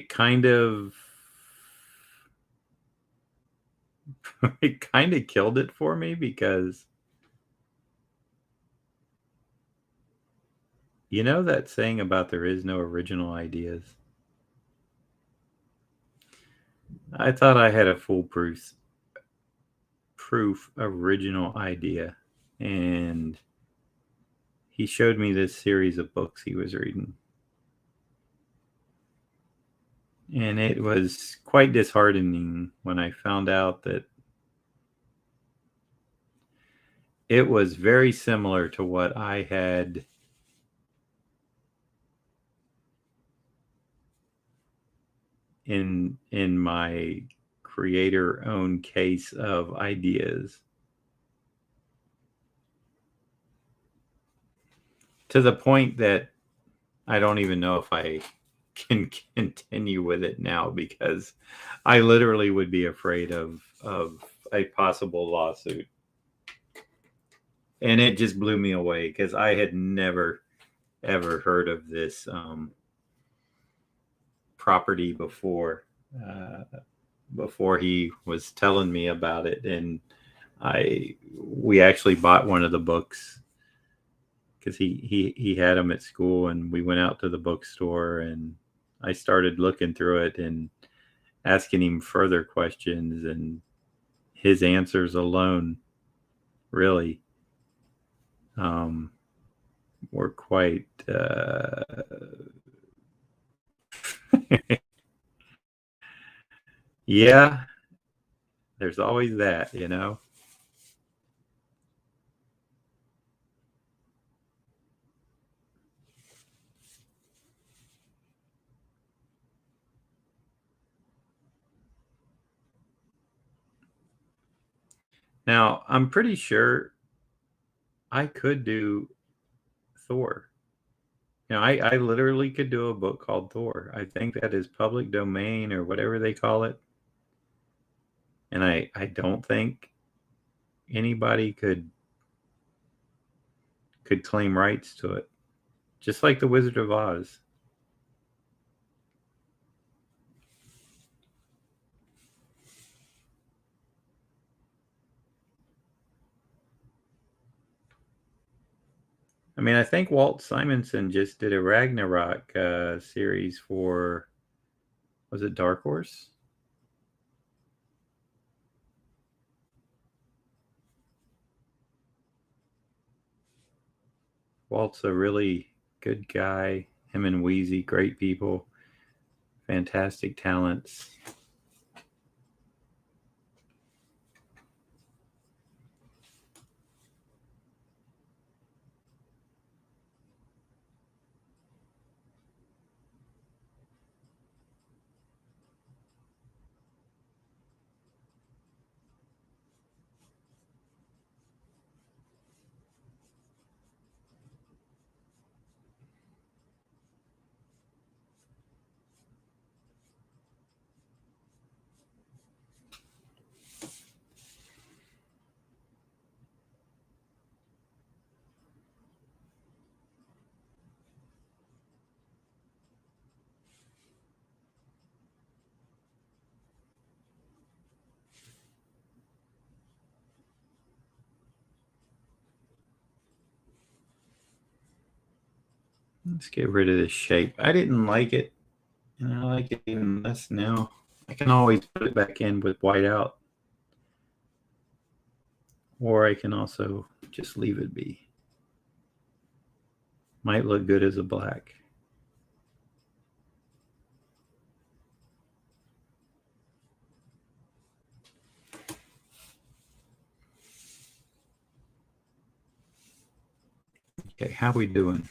kind of killed it for me, because you know that saying about there is no original ideas? I thought I had a foolproof original idea, and he showed me this series of books he was reading. And it was quite disheartening when I found out that it was very similar to what I had in my creator own case of ideas, to the point that I don't even know if I can continue with it now, because I literally would be afraid of a possible lawsuit. And it just blew me away, because I had never ever heard of this property before he was telling me about it. And we actually bought one of the books, because he had them at school, and we went out to the bookstore, and I started looking through it and asking him further questions, and his answers alone really were quite yeah, there's always that, you know. Now, I'm pretty sure I could do Thor. You know, I literally could do a book called Thor. I think that is public domain, or whatever they call it. And I don't think anybody could claim rights to it. Just like the Wizard of Oz. I mean, I think Walt Simonson just did a Ragnarok series for, was it Dark Horse? Walt's a really good guy. Him and Wheezy, great people, fantastic talents. Let's get rid of this shape. I didn't like it, and I like it even less now. I can always put it back in with white out. Or I can also just leave it be. Might look good as a black. Okay, how we doing?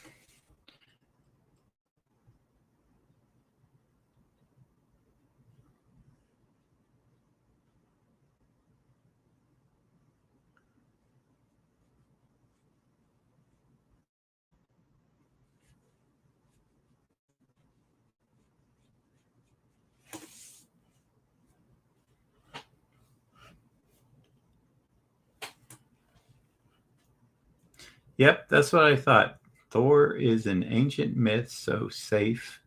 Yep, that's what I thought. Thor is an ancient myth, so safe.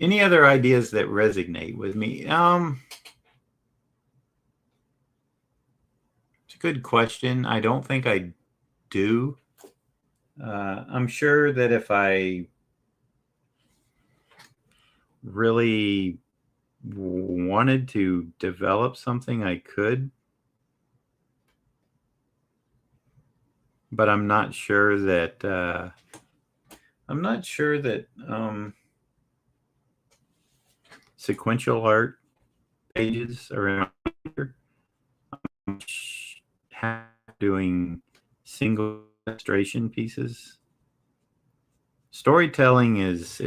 Any other ideas that resonate with me? It's a good question. I don't think I do. I'm sure that if I really wanted to develop something, I could. But I'm not sure that sequential art pages around here doing single illustration pieces. Storytelling is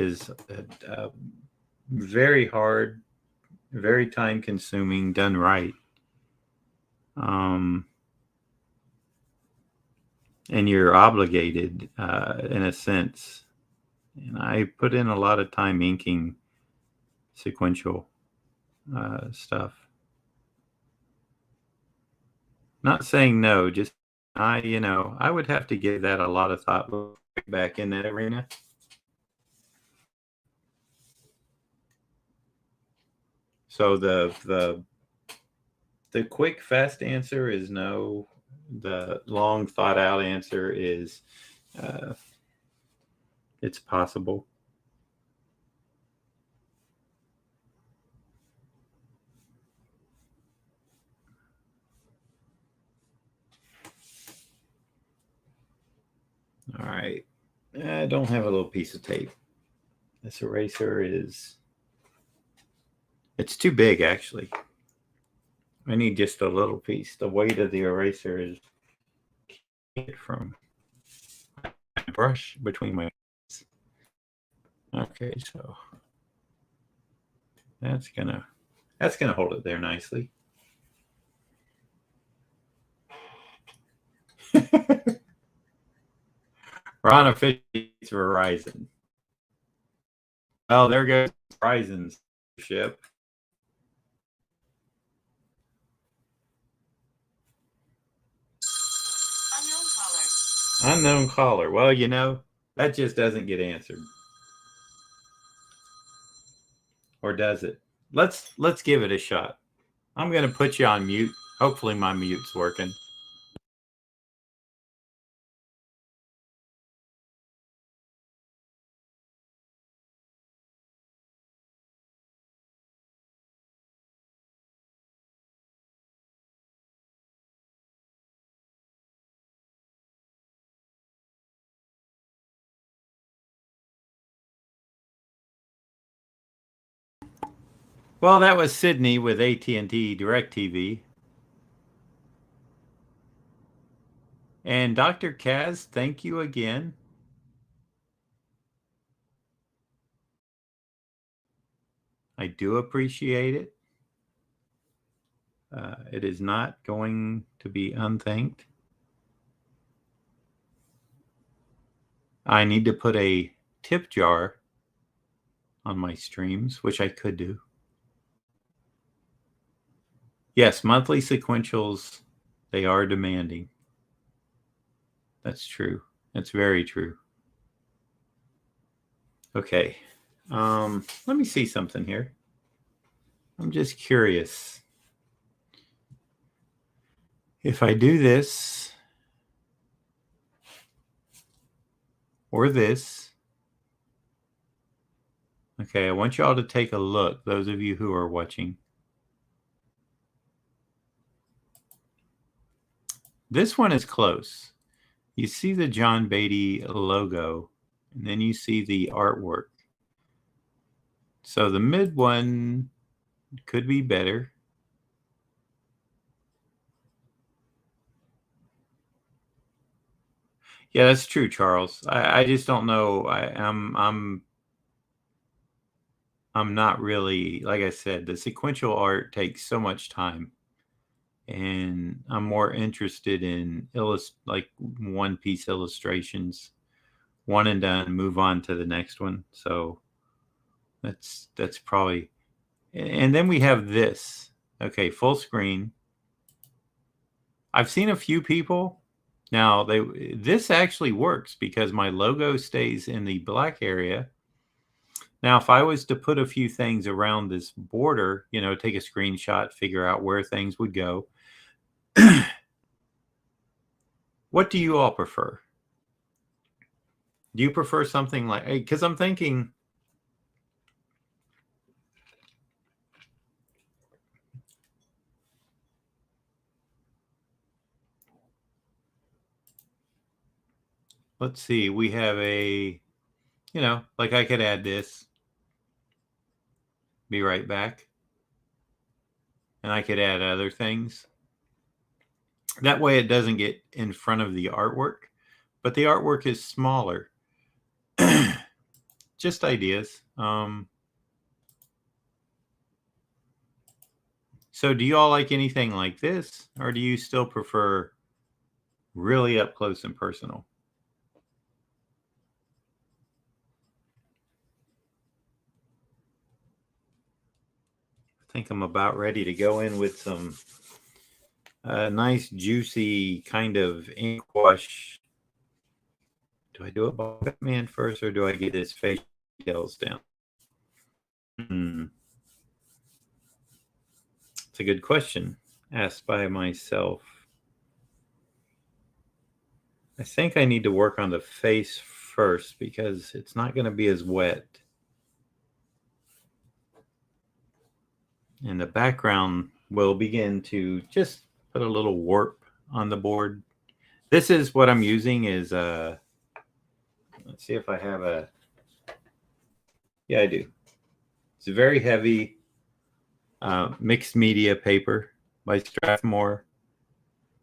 very hard, very time consuming, done right. And you're obligated in a sense. And I put in a lot of time inking sequential stuff. Not saying no, just I would have to give that a lot of thought back in that arena. So the quick, fast answer is no. The long, thought out answer is it's possible. All right. I don't have a little piece of tape. This eraser it's too big, actually. I need just a little piece. The weight of the eraser is from my brush between my hands. Okay, so that's gonna hold it there nicely. Ron officiates Verizon. Oh, there goes Verizon's ship. Unknown caller. Well, that just doesn't get answered. Or does it? Let's give it a shot. I'm going to put you on mute. Hopefully my mute's working. Well, that was Sydney with AT&T DirecTV. And Dr. Kaz, thank you again. I do appreciate it. It is not going to be unthanked. I need to put a tip jar on my streams, which I could do. Yes, monthly sequentials, they are demanding. That's true. That's very true. Okay. Let me see something here. I'm just curious. If I do this, or this. Okay, I want you all to take a look, those of you who are watching. This one is close. You see the John Beatty logo, and then you see the artwork. So the mid one could be better. Yeah, that's true, Charles. I just don't know. I'm not really, like I said, the sequential art takes so much time, and I'm more interested in like one piece illustrations, one and done, move on to the next one. So that's probably, and then we have this. Okay, full screen. I've seen a few people. Now this actually works because my logo stays in the black area. Now, if I was to put a few things around this border, take a screenshot, figure out where things would go. What do you all prefer? Do you prefer something like, because I'm thinking, let's see, we have like I could add this, be right back, and I could add other things. That way it doesn't get in front of the artwork, but the artwork is smaller. Just ideas. So do you all like anything like this, or do you still prefer really up close and personal? I think I'm about ready to go in with some nice, juicy kind of ink wash. Do I do a Batman first, or do I get his face details down? It's a good question, asked by myself. I think I need to work on the face first because it's not going to be as wet. And the background will begin to just put a little warp on the board. This is what I'm using is, let's see if I have a, yeah, I do. It's a very heavy mixed media paper by Strathmore.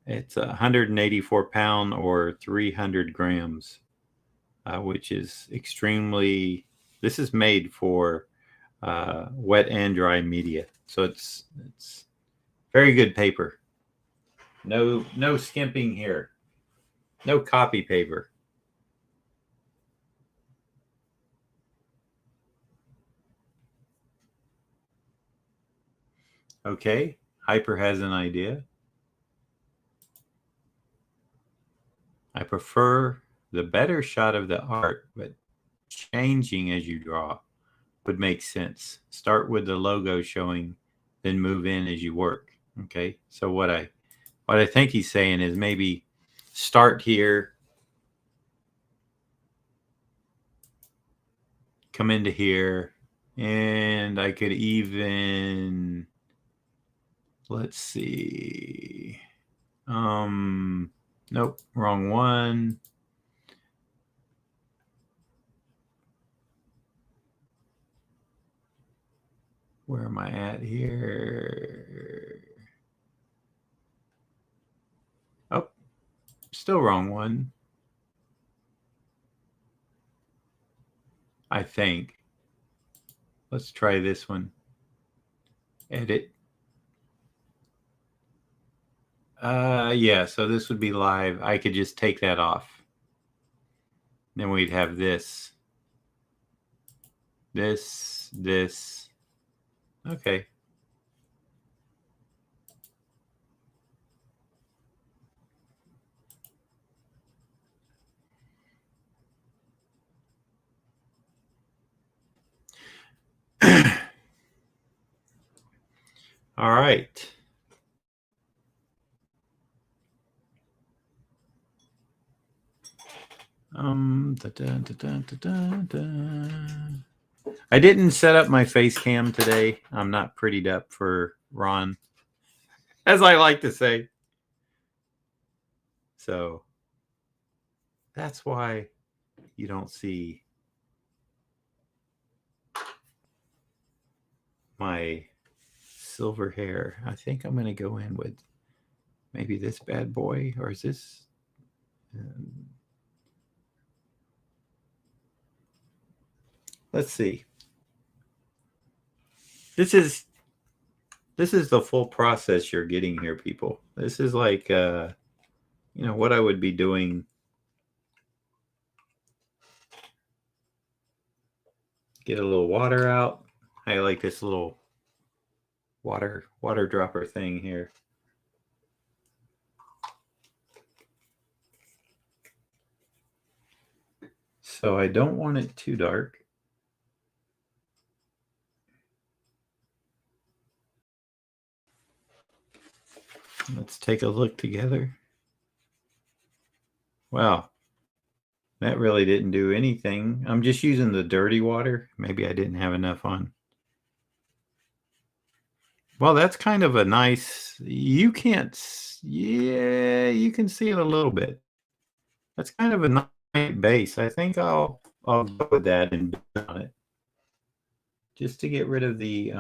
It's 184 pound or 300 grams, which is extremely, this is made for wet and dry media. So it's very good paper. No skimping here. No copy paper. Okay, Hyper has an idea. I prefer the better shot of the art, but changing as you draw would make sense. Start with the logo showing, then move in as you work. Okay, so what I think he's saying is maybe start here, come into here, and I could even, let's see, nope, wrong one. Where am I at here? Oh, still wrong one. I think. Let's try this one. Edit. Yeah, so this would be live. I could just take that off. Then we'd have this. This. Okay. All right. I didn't set up my face cam today. I'm not prettied up for Ron, as I like to say. So that's why you don't see my silver hair. I think I'm going to go in with maybe this bad boy, or is this? Let's see. This is the full process you're getting here, people. This is like what I would be doing. Get a little water out. I like this little water dropper thing here. So I don't want it too dark. Let's take a look together. Wow, that really didn't do anything. I'm just using the dirty water. Maybe I didn't have enough on. Well, that's kind of a nice, you can't, yeah, you can see it a little bit. That's kind of a nice base. I think I'll go with that and build on it. Just to get rid of the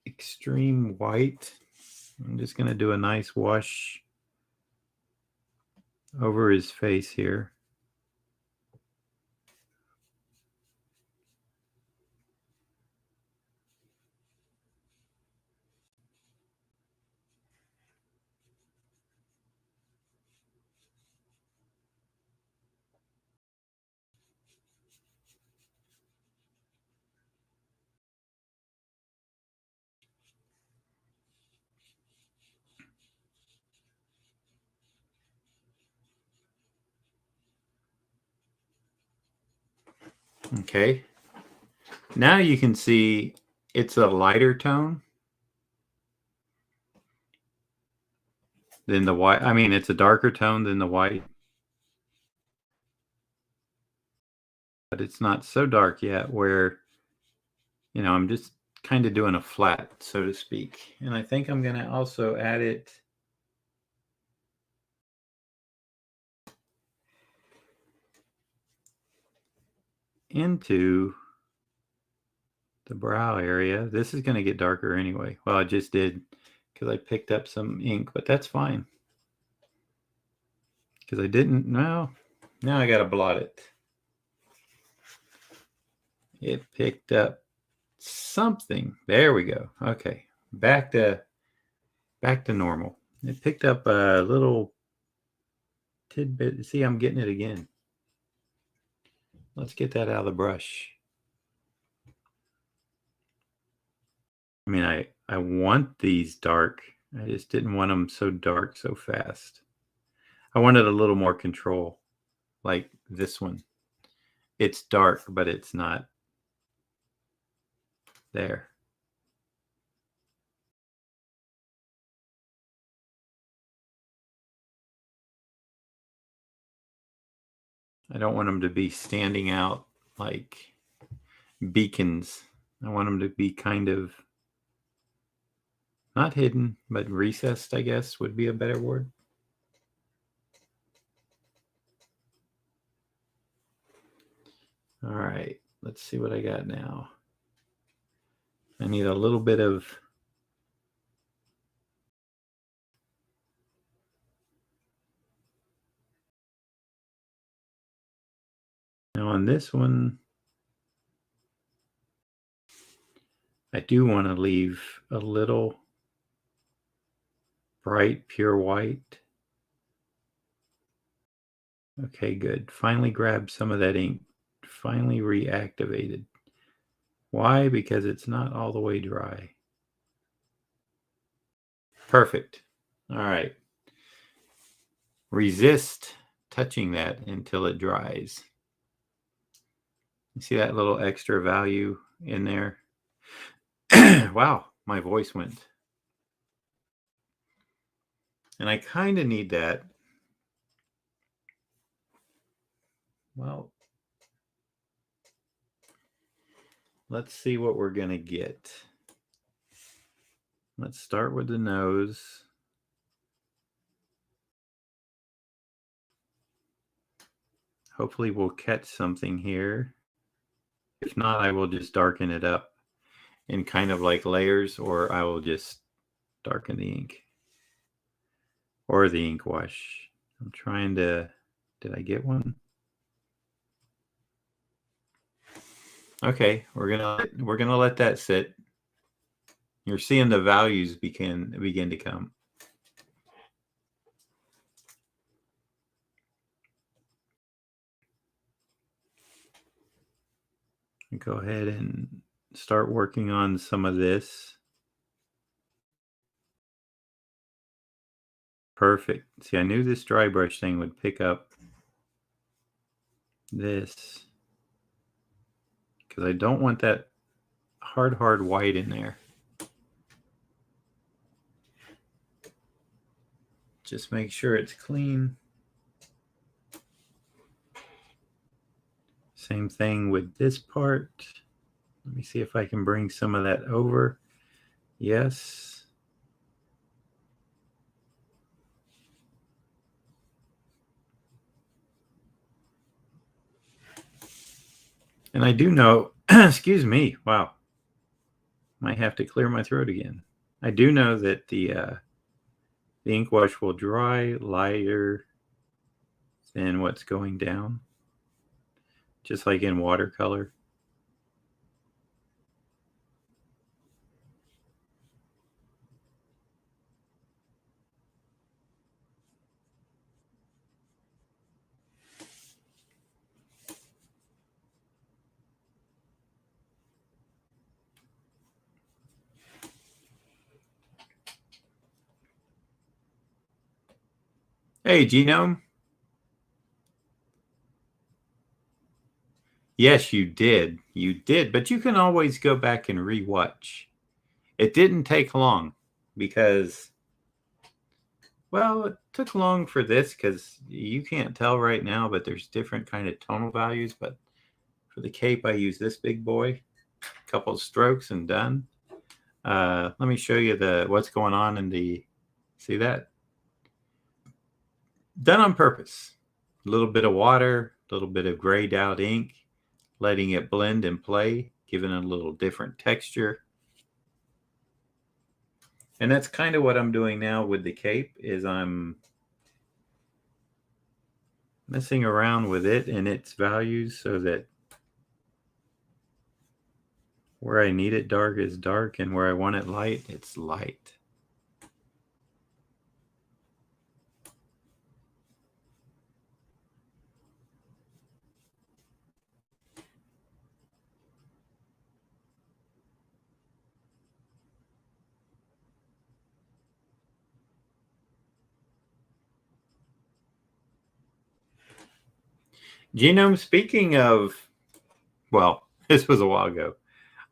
extreme white. I'm just going to do a nice wash over his face here. Okay. Now you can see it's a lighter tone than the white. I mean, it's a darker tone than the white. But it's not so dark yet where, I'm just kind of doing a flat, so to speak. And I think I'm going to also add it into the brow area. This is going to get darker anyway. Well, I just did because I picked up some ink, but that's fine. Because I didn't, now I got to blot it. It picked up something. There we go. Okay. Back to normal. It picked up a little tidbit. See, I'm getting it again. Let's get that out of the brush. I mean, I want these dark. I just didn't want them so dark so fast. I wanted a little more control, like this one. It's dark, but it's not there. I don't want them to be standing out like beacons. I want them to be kind of not hidden, but recessed, I guess, would be a better word. All right, let's see what I got now. I need a little bit of now on this one. I do want to leave a little bright, pure white. Okay, good. Finally grabbed some of that ink. Finally reactivated. Why? Because it's not all the way dry. Perfect. All right. Resist touching that until it dries. You see that little extra value in there? Wow, my voice went. And I kind of need that Well, let's see what we're going to get. Let's start with the nose. Hopefully we'll catch something here. If not, I will just darken it up in kind of like layers, or I will just darken the ink. Or the ink wash. I'm trying to... Did I get one? Okay, we're gonna let that sit. You're seeing the values begin to come. Go ahead and start working on some of this. Perfect. See, I knew this dry brush thing would pick up this because I don't want that hard white in there. Just make sure it's clean. Same thing with this part. Let me see if I can bring some of that over. Yes. And I do know, excuse me, wow. Might have to clear my throat again. I do know that the ink wash will dry lighter than what's going down, just like in watercolor. Hey, Genome. Yes, you did. You did, but you can always go back and rewatch. It didn't take long because, well, it took long for this because you can't tell right now, but there's different kind of tonal values. But for the cape, I use this big boy, a couple of strokes and done. Let me show you what's going on in the, see that? Done on purpose. A little bit of water, a little bit of grayed out ink, letting it blend and play, giving it a little different texture. And that's kind of what I'm doing now with the cape, is I'm messing around with it and its values so that where I need it dark is dark and where I want it light, it's light. Genome, speaking of, well, this was a while ago.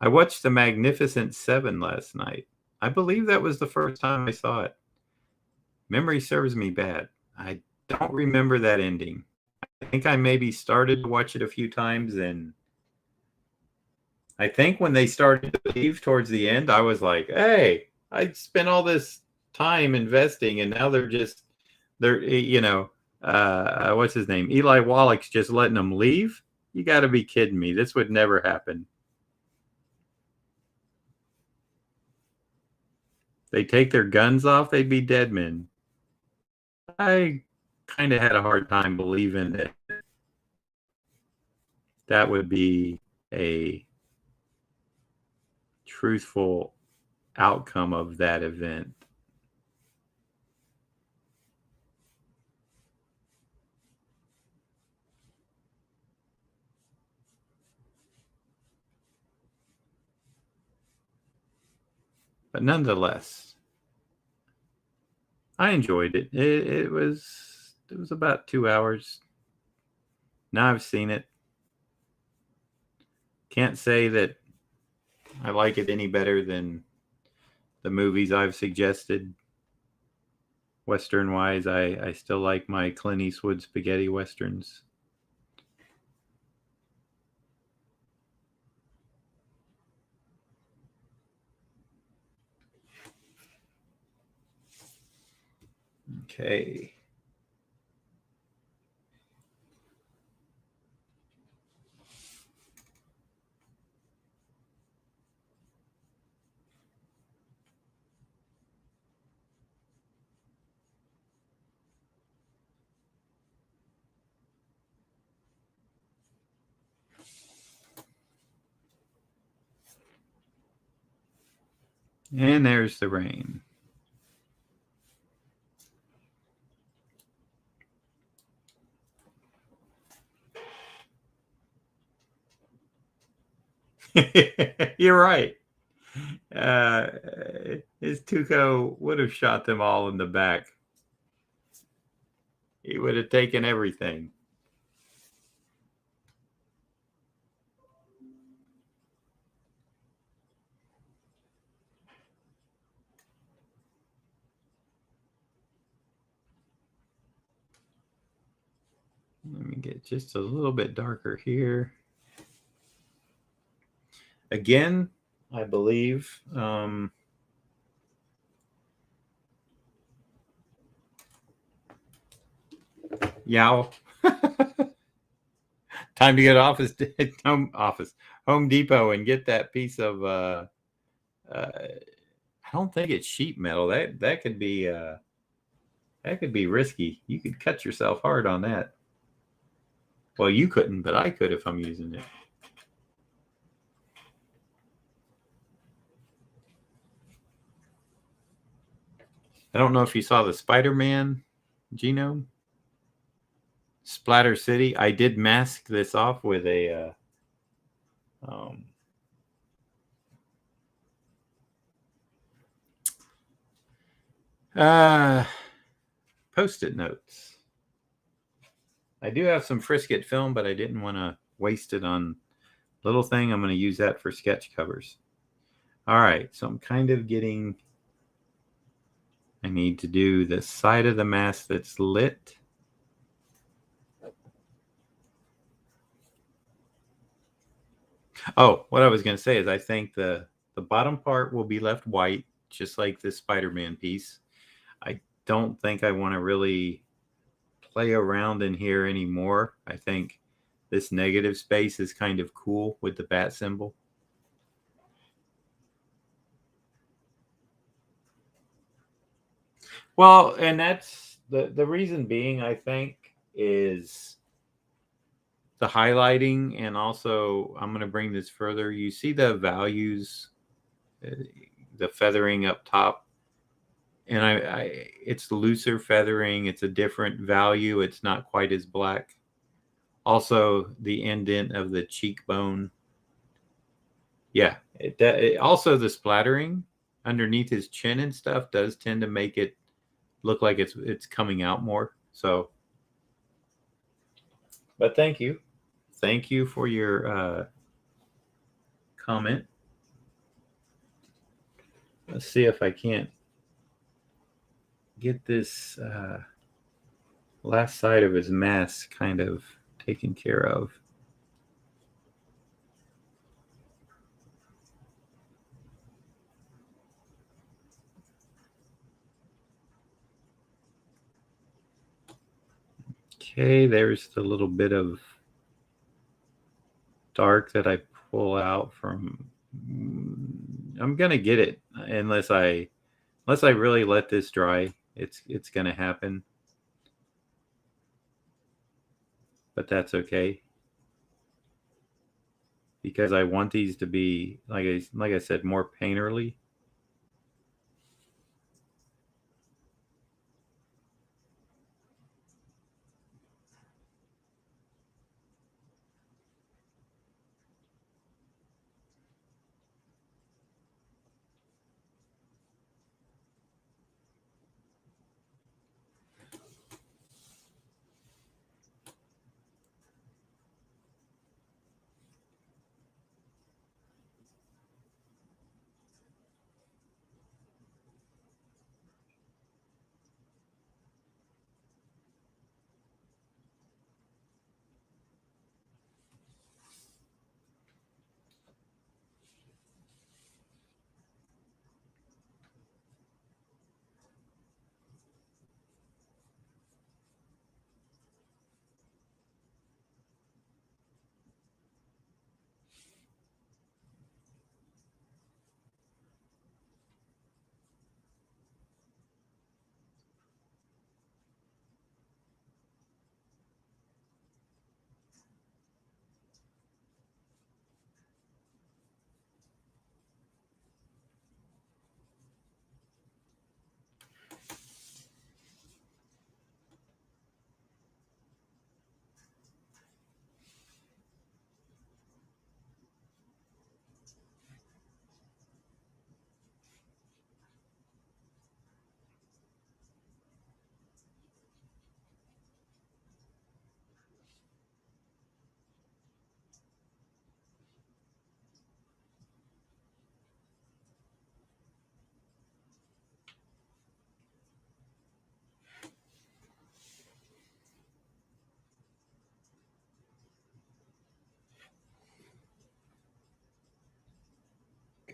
I watched The Magnificent Seven last night. I believe that was the first time I saw it. Memory serves me bad. I don't remember that ending. I think I maybe started to watch it a few times, and I think when they started to leave towards the end, I was like, hey, I spent all this time investing, and now what's his name? Eli Wallach's just letting them leave? You got to be kidding me. This would never happen. They take their guns off, they'd be dead men. I kind of had a hard time believing that that would be a truthful outcome of that event. But nonetheless, I enjoyed it. It was about 2 hours. Now I've seen it. Can't say that I like it any better than the movies I've suggested. Western wise, I still like my Clint Eastwood spaghetti westerns. Okay. And there's the rain. You're right. His Tuco would have shot them all in the back. He would have taken everything. Let me get just a little bit darker here. Again, I believe Yow. Time to get Home Depot and get that piece of I don't think it's sheet metal. That could be risky. You could cut yourself hard on that. Well, you couldn't, but I could if I'm using it. I don't know if you saw the Spider-Man genome. Splatter City. I did mask this off with a Post-it notes. I do have some Frisket film, but I didn't want to waste it on little thing. I'm going to use that for sketch covers. All right, so I'm kind of getting, I need to do the side of the mask that's lit. Oh, what I was going to say is I think the bottom part will be left white, just like this Spider-Man piece. I don't think I want to really play around in here anymore. I think this negative space is kind of cool with the bat symbol. Well, and that's the reason being, I think, is the highlighting, and also I'm going to bring this further. You see the values, the feathering up top, and it's looser feathering. It's a different value. It's not quite as black. Also, the indent of the cheekbone. Yeah, it also the splattering underneath his chin and stuff does tend to make it look like it's coming out more. So, but thank you for your comment. Let's see if I can't get this last side of his mask kind of taken care of. Okay, there's the little bit of dark that I pull out from. I'm gonna get it unless I really let this dry. It's gonna happen, but that's okay because I want these to be like I said, more painterly.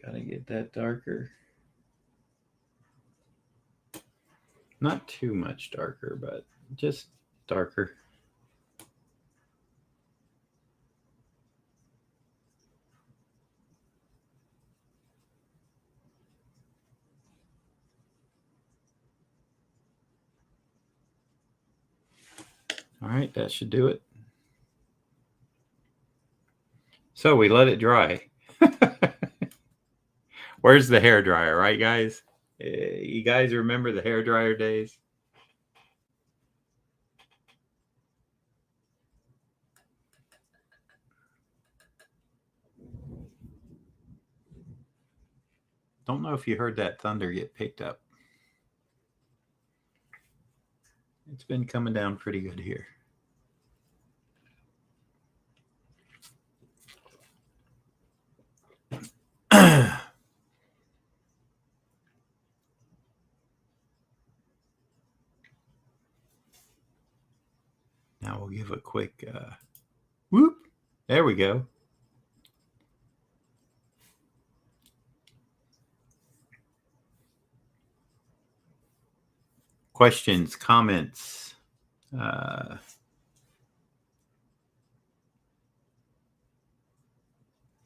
Gotta get that darker. Not too much darker, but just darker. All right, that should do it. So we let it dry. Where's the hair dryer, right, guys? You guys remember the hair dryer days? Don't know if you heard that thunder get picked up. It's been coming down pretty good here. Now we'll give a quick whoop. There we go. Questions, comments.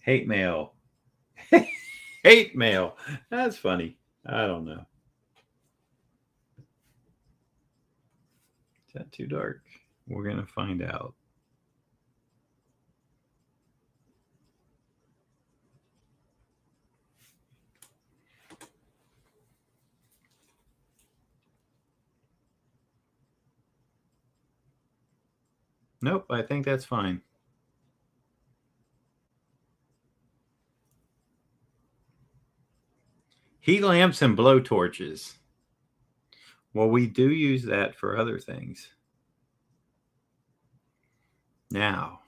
Hate mail. Hate mail. That's funny. I don't know. Is that too dark? We're going to find out. Nope, I think that's fine. Heat lamps and blowtorches. Well, we do use that for other things. Now,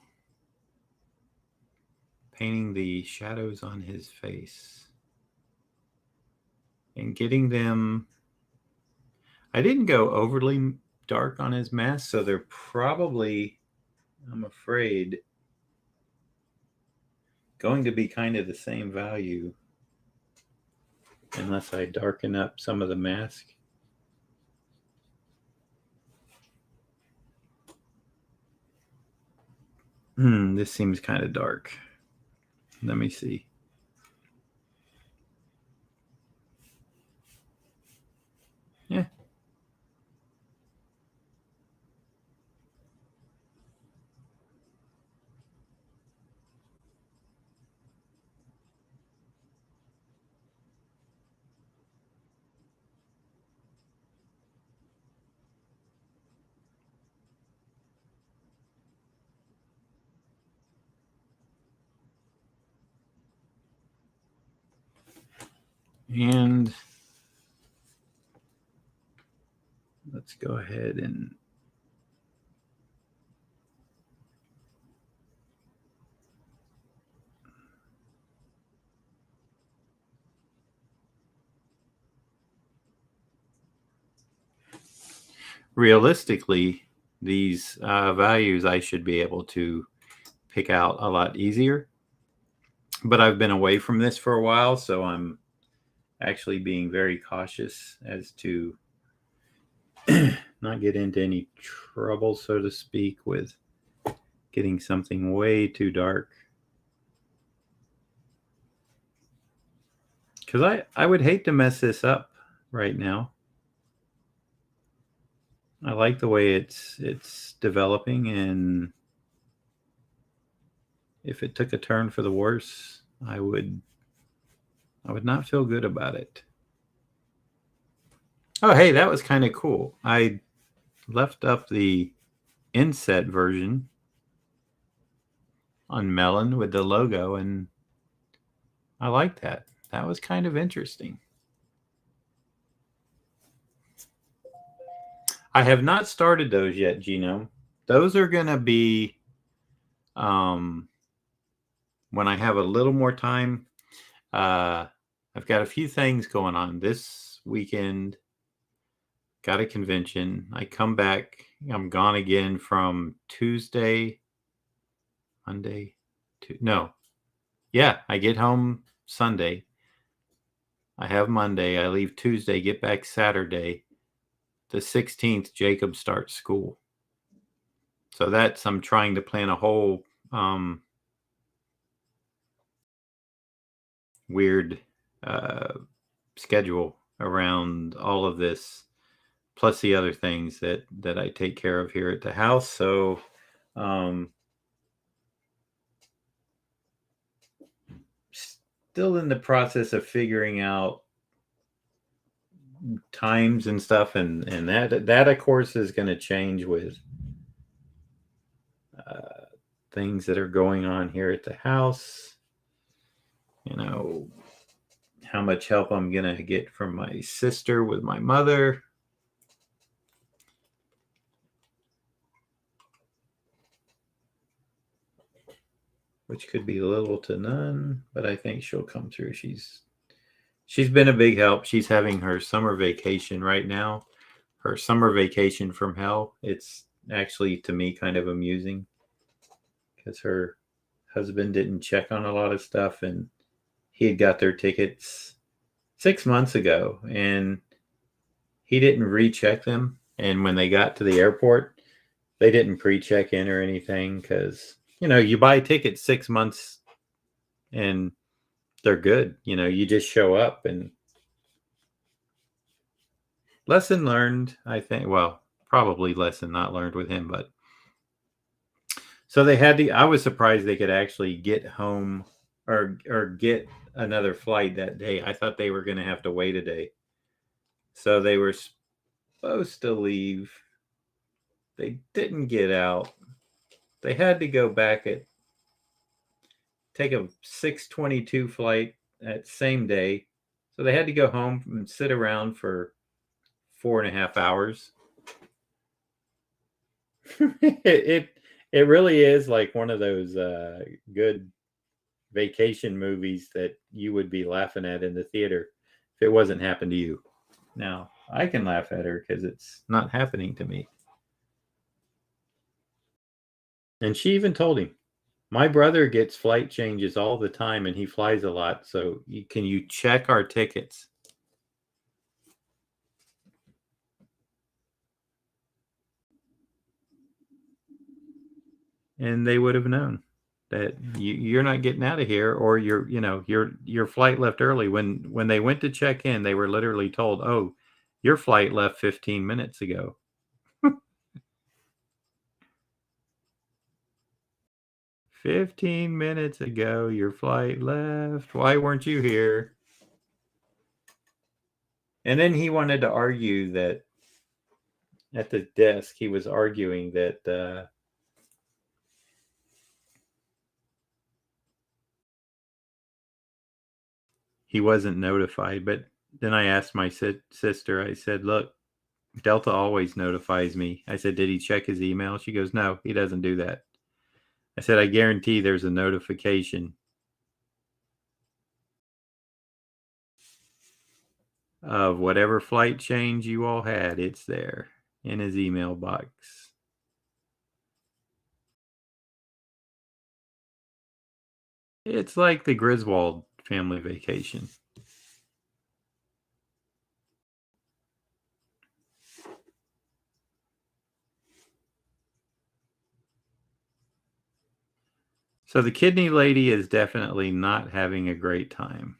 painting the shadows on his face and getting them. I didn't go overly dark on his mask, so they're probably, I'm afraid, going to be kind of the same value unless I darken up some of the mask. This seems kind of dark. Let me see. Yeah. And let's go ahead and realistically, these values I should be able to pick out a lot easier. But I've been away from this for a while, so I'm actually being very cautious as to not get into any trouble, so to speak, with getting something way too dark. Because I would hate to mess this up right now. I like the way it's developing, and if it took a turn for the worse, I would not feel good about it. Oh, hey, that was kind of cool. I left up the inset version on Melon with the logo, and I like that. That was kind of interesting. I have not started those yet, Genome. Those are going to be when I have a little more time. I've got a few things going on this weekend. Got a convention. I come back. I'm gone again from Tuesday, Monday. I get home Sunday. I have Monday. I leave Tuesday, get back Saturday. The 16th, Jacob starts school. So I'm trying to plan a whole weird schedule around all of this, plus the other things that I take care of here at the house. So still in the process of figuring out times and stuff, and that of course is going to change with things that are going on here at the house. You know, how much help I'm going to get from my sister with my mother. Which could be little to none, but I think she'll come through. She's been a big help. She's having her summer vacation right now. Her summer vacation from hell. It's actually, to me, kind of amusing because her husband didn't check on a lot of stuff, and he had got their tickets 6 months ago, and he didn't recheck them. And when they got to the airport, they didn't pre-check in or anything because, you buy tickets 6 months and they're good. You just show up. And lesson learned, I think. Well, probably lesson not learned with him, but so I was surprised they could actually get home or get another flight that day. I thought they were going to have to wait a day. So they were supposed to leave. They didn't get out. They had to go back take a 6:22 flight that same day. So they had to go home and sit around for 4.5 hours. it really is like one of those good vacation movies that you would be laughing at in the theater if it wasn't happened to you. Now I can laugh at her because it's not happening to me. And she even told him, my brother gets flight changes all the time and he flies a lot, so can you check our tickets? And they would have known that you're not getting out of here, or your flight left early. When they went to check in, they were literally told, oh, your flight left 15 minutes ago. 15 minutes ago, your flight left. Why weren't you here? And then he wanted to argue that at the desk, he was arguing that he wasn't notified. But then I asked my sister, I said, look, Delta always notifies me. I said, did he check his email? She goes, no, he doesn't do that. I said, I guarantee there's a notification of whatever flight change you all had. It's there in his email box. It's like the Griswold family vacation. So the kidney lady is definitely not having a great time.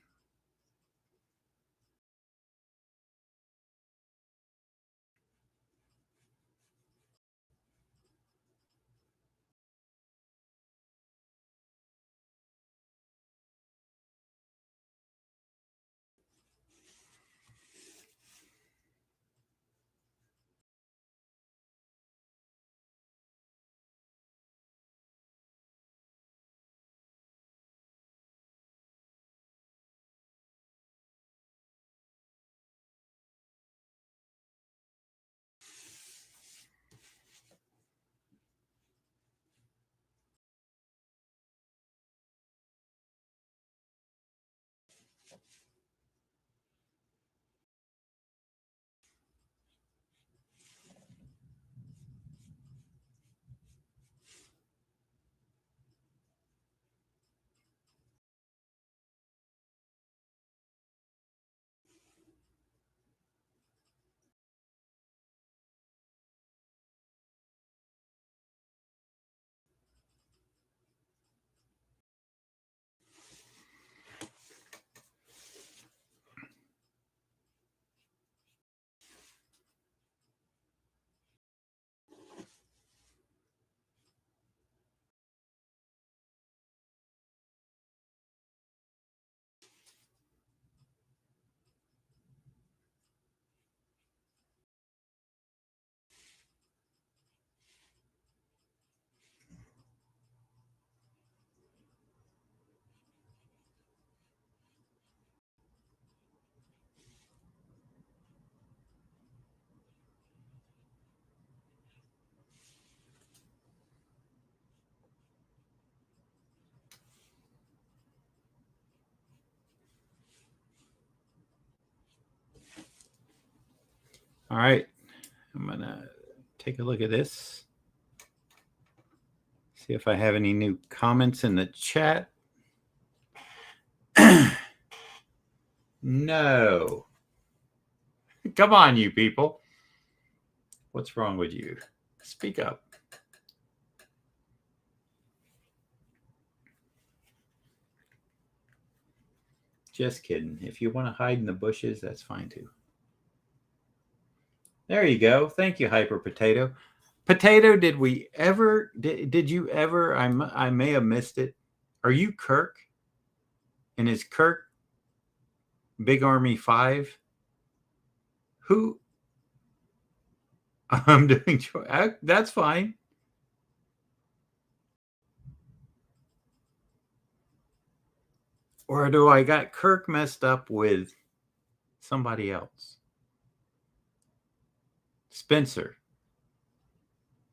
All right. I'm going to take a look at this. See if I have any new comments in the chat. No. Come on, you people. What's wrong with you? Speak up. Just kidding. If you want to hide in the bushes, that's fine too. There you go. Thank you, Hyper Potato. Potato, did you ever, I may have missed it. Are you Kirk? And is Kirk Big Army 5? Who? I'm doing, that's fine. Or do I got Kirk messed up with somebody else? Spencer.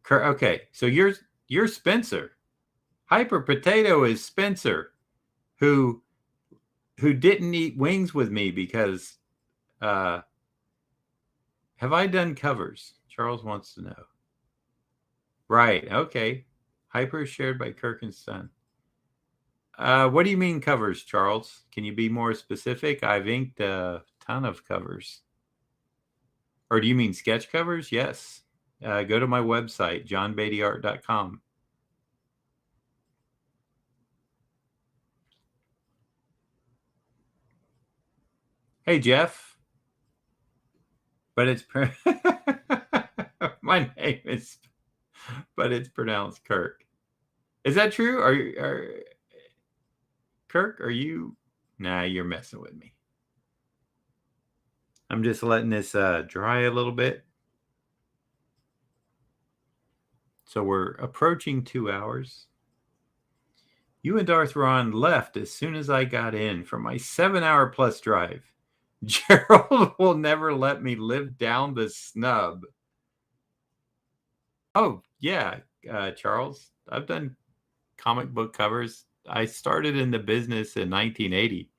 Kirk, okay, so you're Spencer. Hyper Potato is Spencer, who didn't eat wings with me because have I done covers? Charles wants to know. Right, okay. Hyper is shared by Kirk and Son. What do you mean covers, Charles? Can you be more specific? I've inked a ton of covers. Or do you mean sketch covers? Yes. Go to my website, johnbeattyart.com. Hey, Jeff. But it's my name is, but it's pronounced Kirk. Is that true? Kirk, are you? Nah, you're messing with me. I'm just letting this dry a little bit. So we're approaching 2 hours. You and Darth Ron left as soon as I got in for my 7-hour plus drive. Gerald will never let me live down the snub. Oh, yeah, Charles. I've done comic book covers. I started in the business in 1980.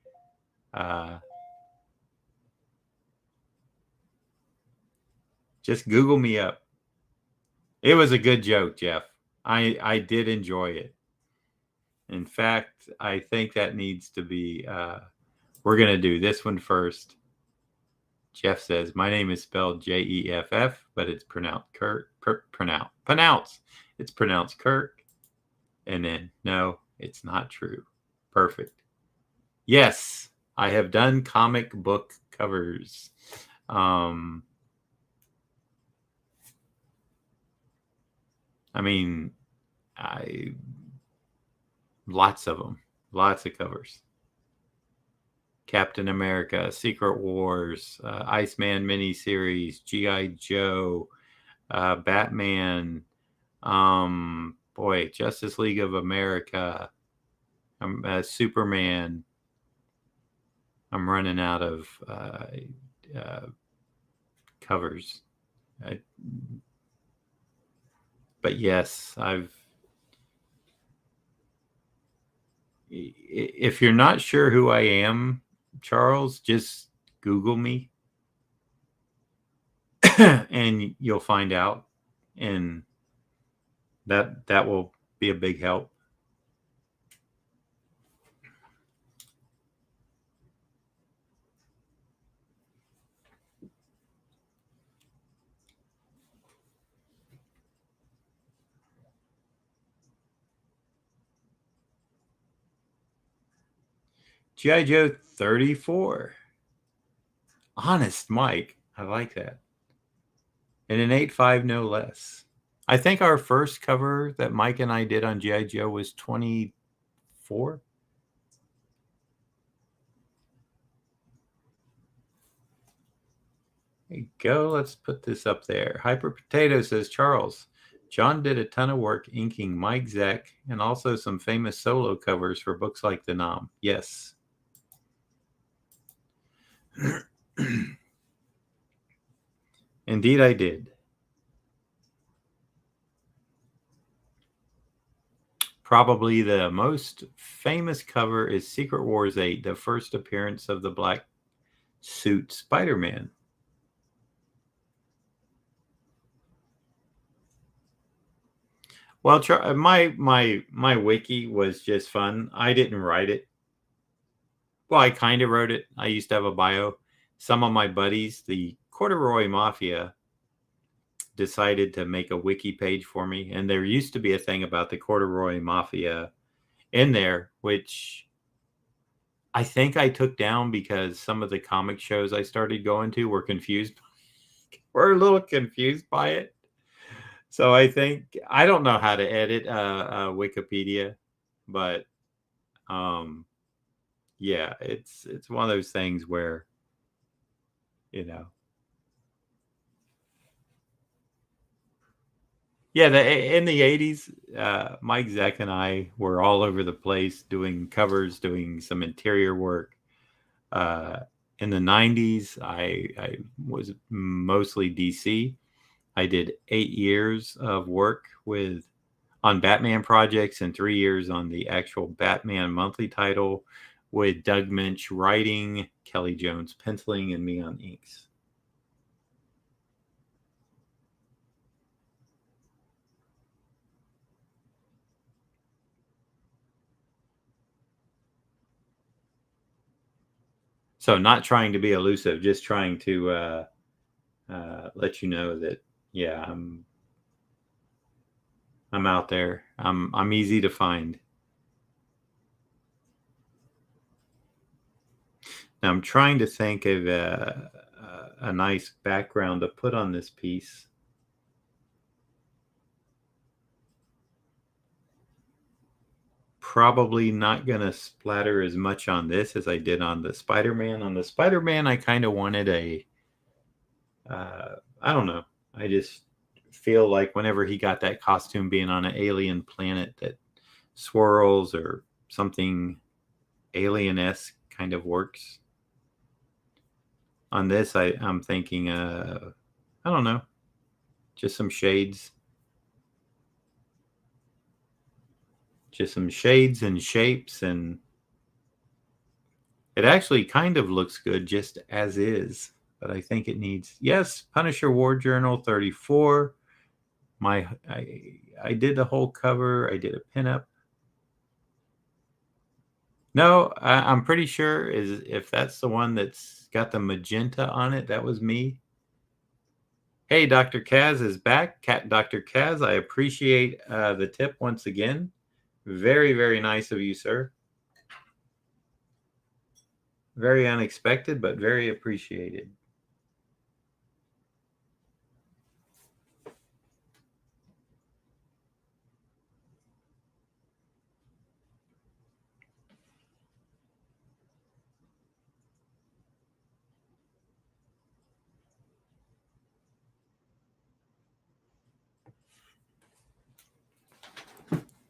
Just Google me up. It was a good joke, Jeff. I did enjoy it. In fact, I think that needs to be, we're going to do this one first. Jeff says, my name is spelled Jeff, but it's pronounced Kirk. It's pronounced Kirk. And then, no, it's not true. Perfect. Yes, I have done comic book covers. I mean, lots of them, lots of covers. Captain America, Secret Wars, Iceman miniseries, G.I. Joe, Batman, Justice League of America, Superman. I'm running out of covers. But yes, if you're not sure who I am, Charles, just Google me and you'll find out. And that will be a big help. G.I. Joe 34. Honest Mike. I like that. And an 8.5 no less. I think our first cover that Mike and I did on G.I. Joe was 24. There you go. Let's put this up there. Hyper Potato says, Charles, John did a ton of work inking Mike Zeck and also some famous solo covers for books like The Nom. Yes. Indeed, I did. Probably the most famous cover is Secret Wars 8, the first appearance of the black suit Spider-Man. Well, my wiki was just fun. I didn't write it. Well, I kind of wrote it. I used to have a bio. Some of my buddies, the Corduroy Mafia, decided to make a wiki page for me, and there used to be a thing about the Corduroy Mafia in there, which I think I took down because some of the comic shows I started going to were a little confused by it. So I don't know how to edit Wikipedia, but um, yeah, it's one of those things where you know, yeah, in the '80s, Mike Zeck and I were all over the place doing covers, doing some interior work. Uh, in the '90s, I was mostly DC. I did 8 years of work with on Batman projects and 3 years on the actual Batman monthly title with Doug Minch writing, Kelly Jones penciling, and me on inks. So not trying to be elusive, just trying to let you know that yeah, I'm out there. I'm easy to find. Now I'm trying to think of a nice background to put on this piece. Probably not going to splatter as much on this as I did on the Spider-Man. On the Spider-Man, I kind of wanted I don't know. I just feel like whenever he got that costume being on an alien planet that swirls or something alien-esque kind of works. On this, I'm thinking, I don't know, just some shades. Just some shades and shapes, and it actually kind of looks good just as is. But I think it needs, yes, Punisher War Journal 34. I did the whole cover. I did a pinup. No, I'm pretty sure is if that's the one that's got the magenta on it, that was me. Hey, Dr. Kaz is back. Dr. Kaz, I appreciate the tip once again. Very, very nice of you, sir. Very unexpected, but very appreciated.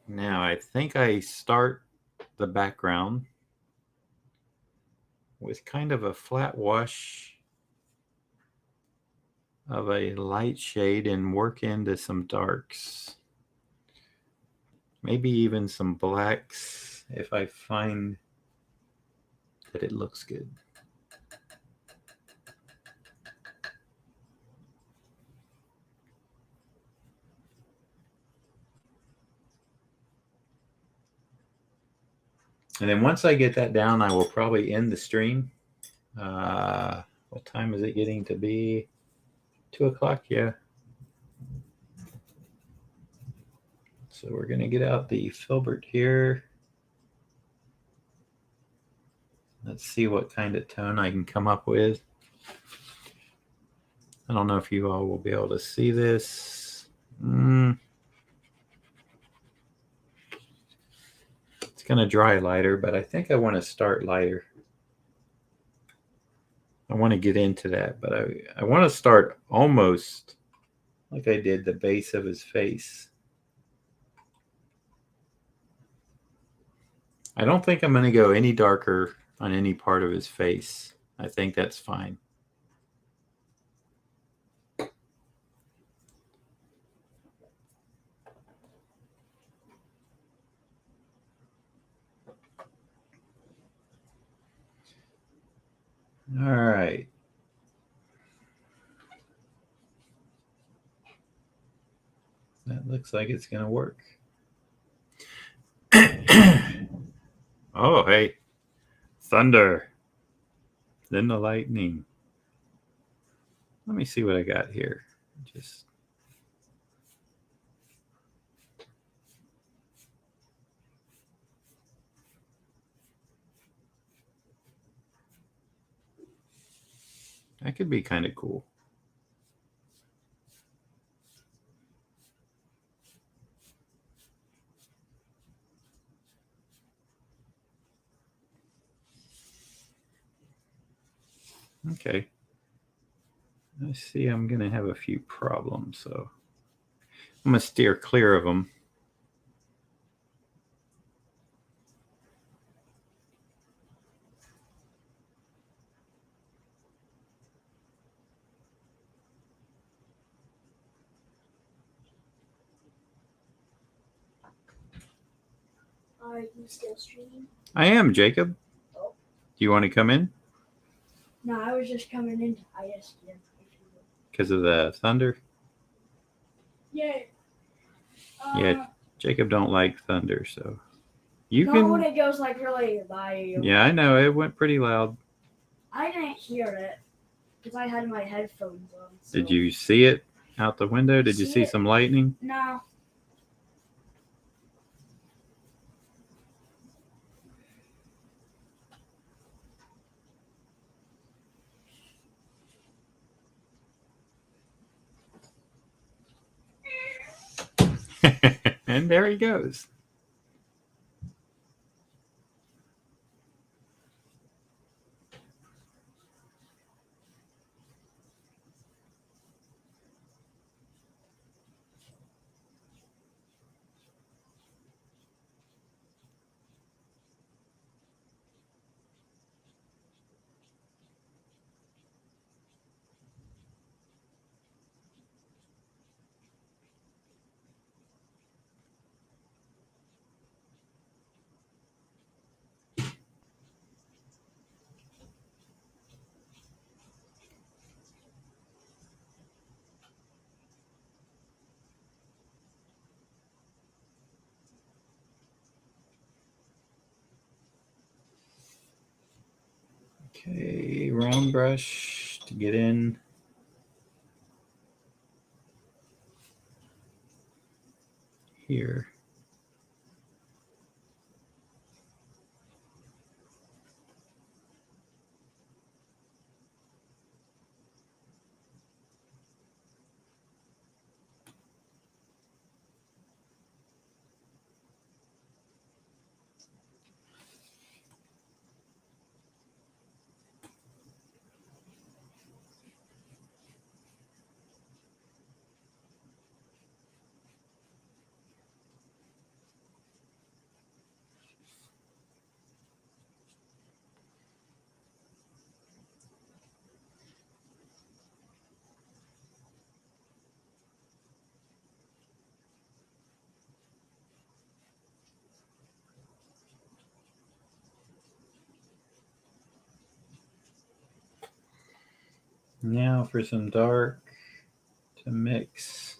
Now, I think I start the background with kind of a flat wash of a light shade and work into some darks. Maybe even some blacks if I find that it looks good. And then once I get that down, I will probably end the stream. What time is it getting to be? 2 o'clock, yeah. So we're going to get out the filbert here. Let's see what kind of tone I can come up with. I don't know if you all will be able to see this. It's going to dry lighter, but I think I want to start lighter. I want to get into that, but I want to start almost like I did the base of his face. I don't think I'm going to go any darker on any part of his face. I think that's fine. All right. That looks like it's going to work. Oh, hey. Thunder. Then the lightning. Let me see what I got here. Just that could be kind of cool. Okay. I see I'm going to have a few problems, so I'm going to steer clear of them. Are you still streaming? I am, Jacob. Oh. Do you want to come in? No, I was just coming in. I just did. Because of the thunder? Yeah. Yeah, Jacob don't like thunder, so you not can. when it goes like really loud. Yeah, I know it went pretty loud. I didn't hear it because I had my headphones on. So. Did you see it out the window? Did you see some lightning? No. And there he goes. Okay, wrong brush to get in. Here. Now for some dark to mix.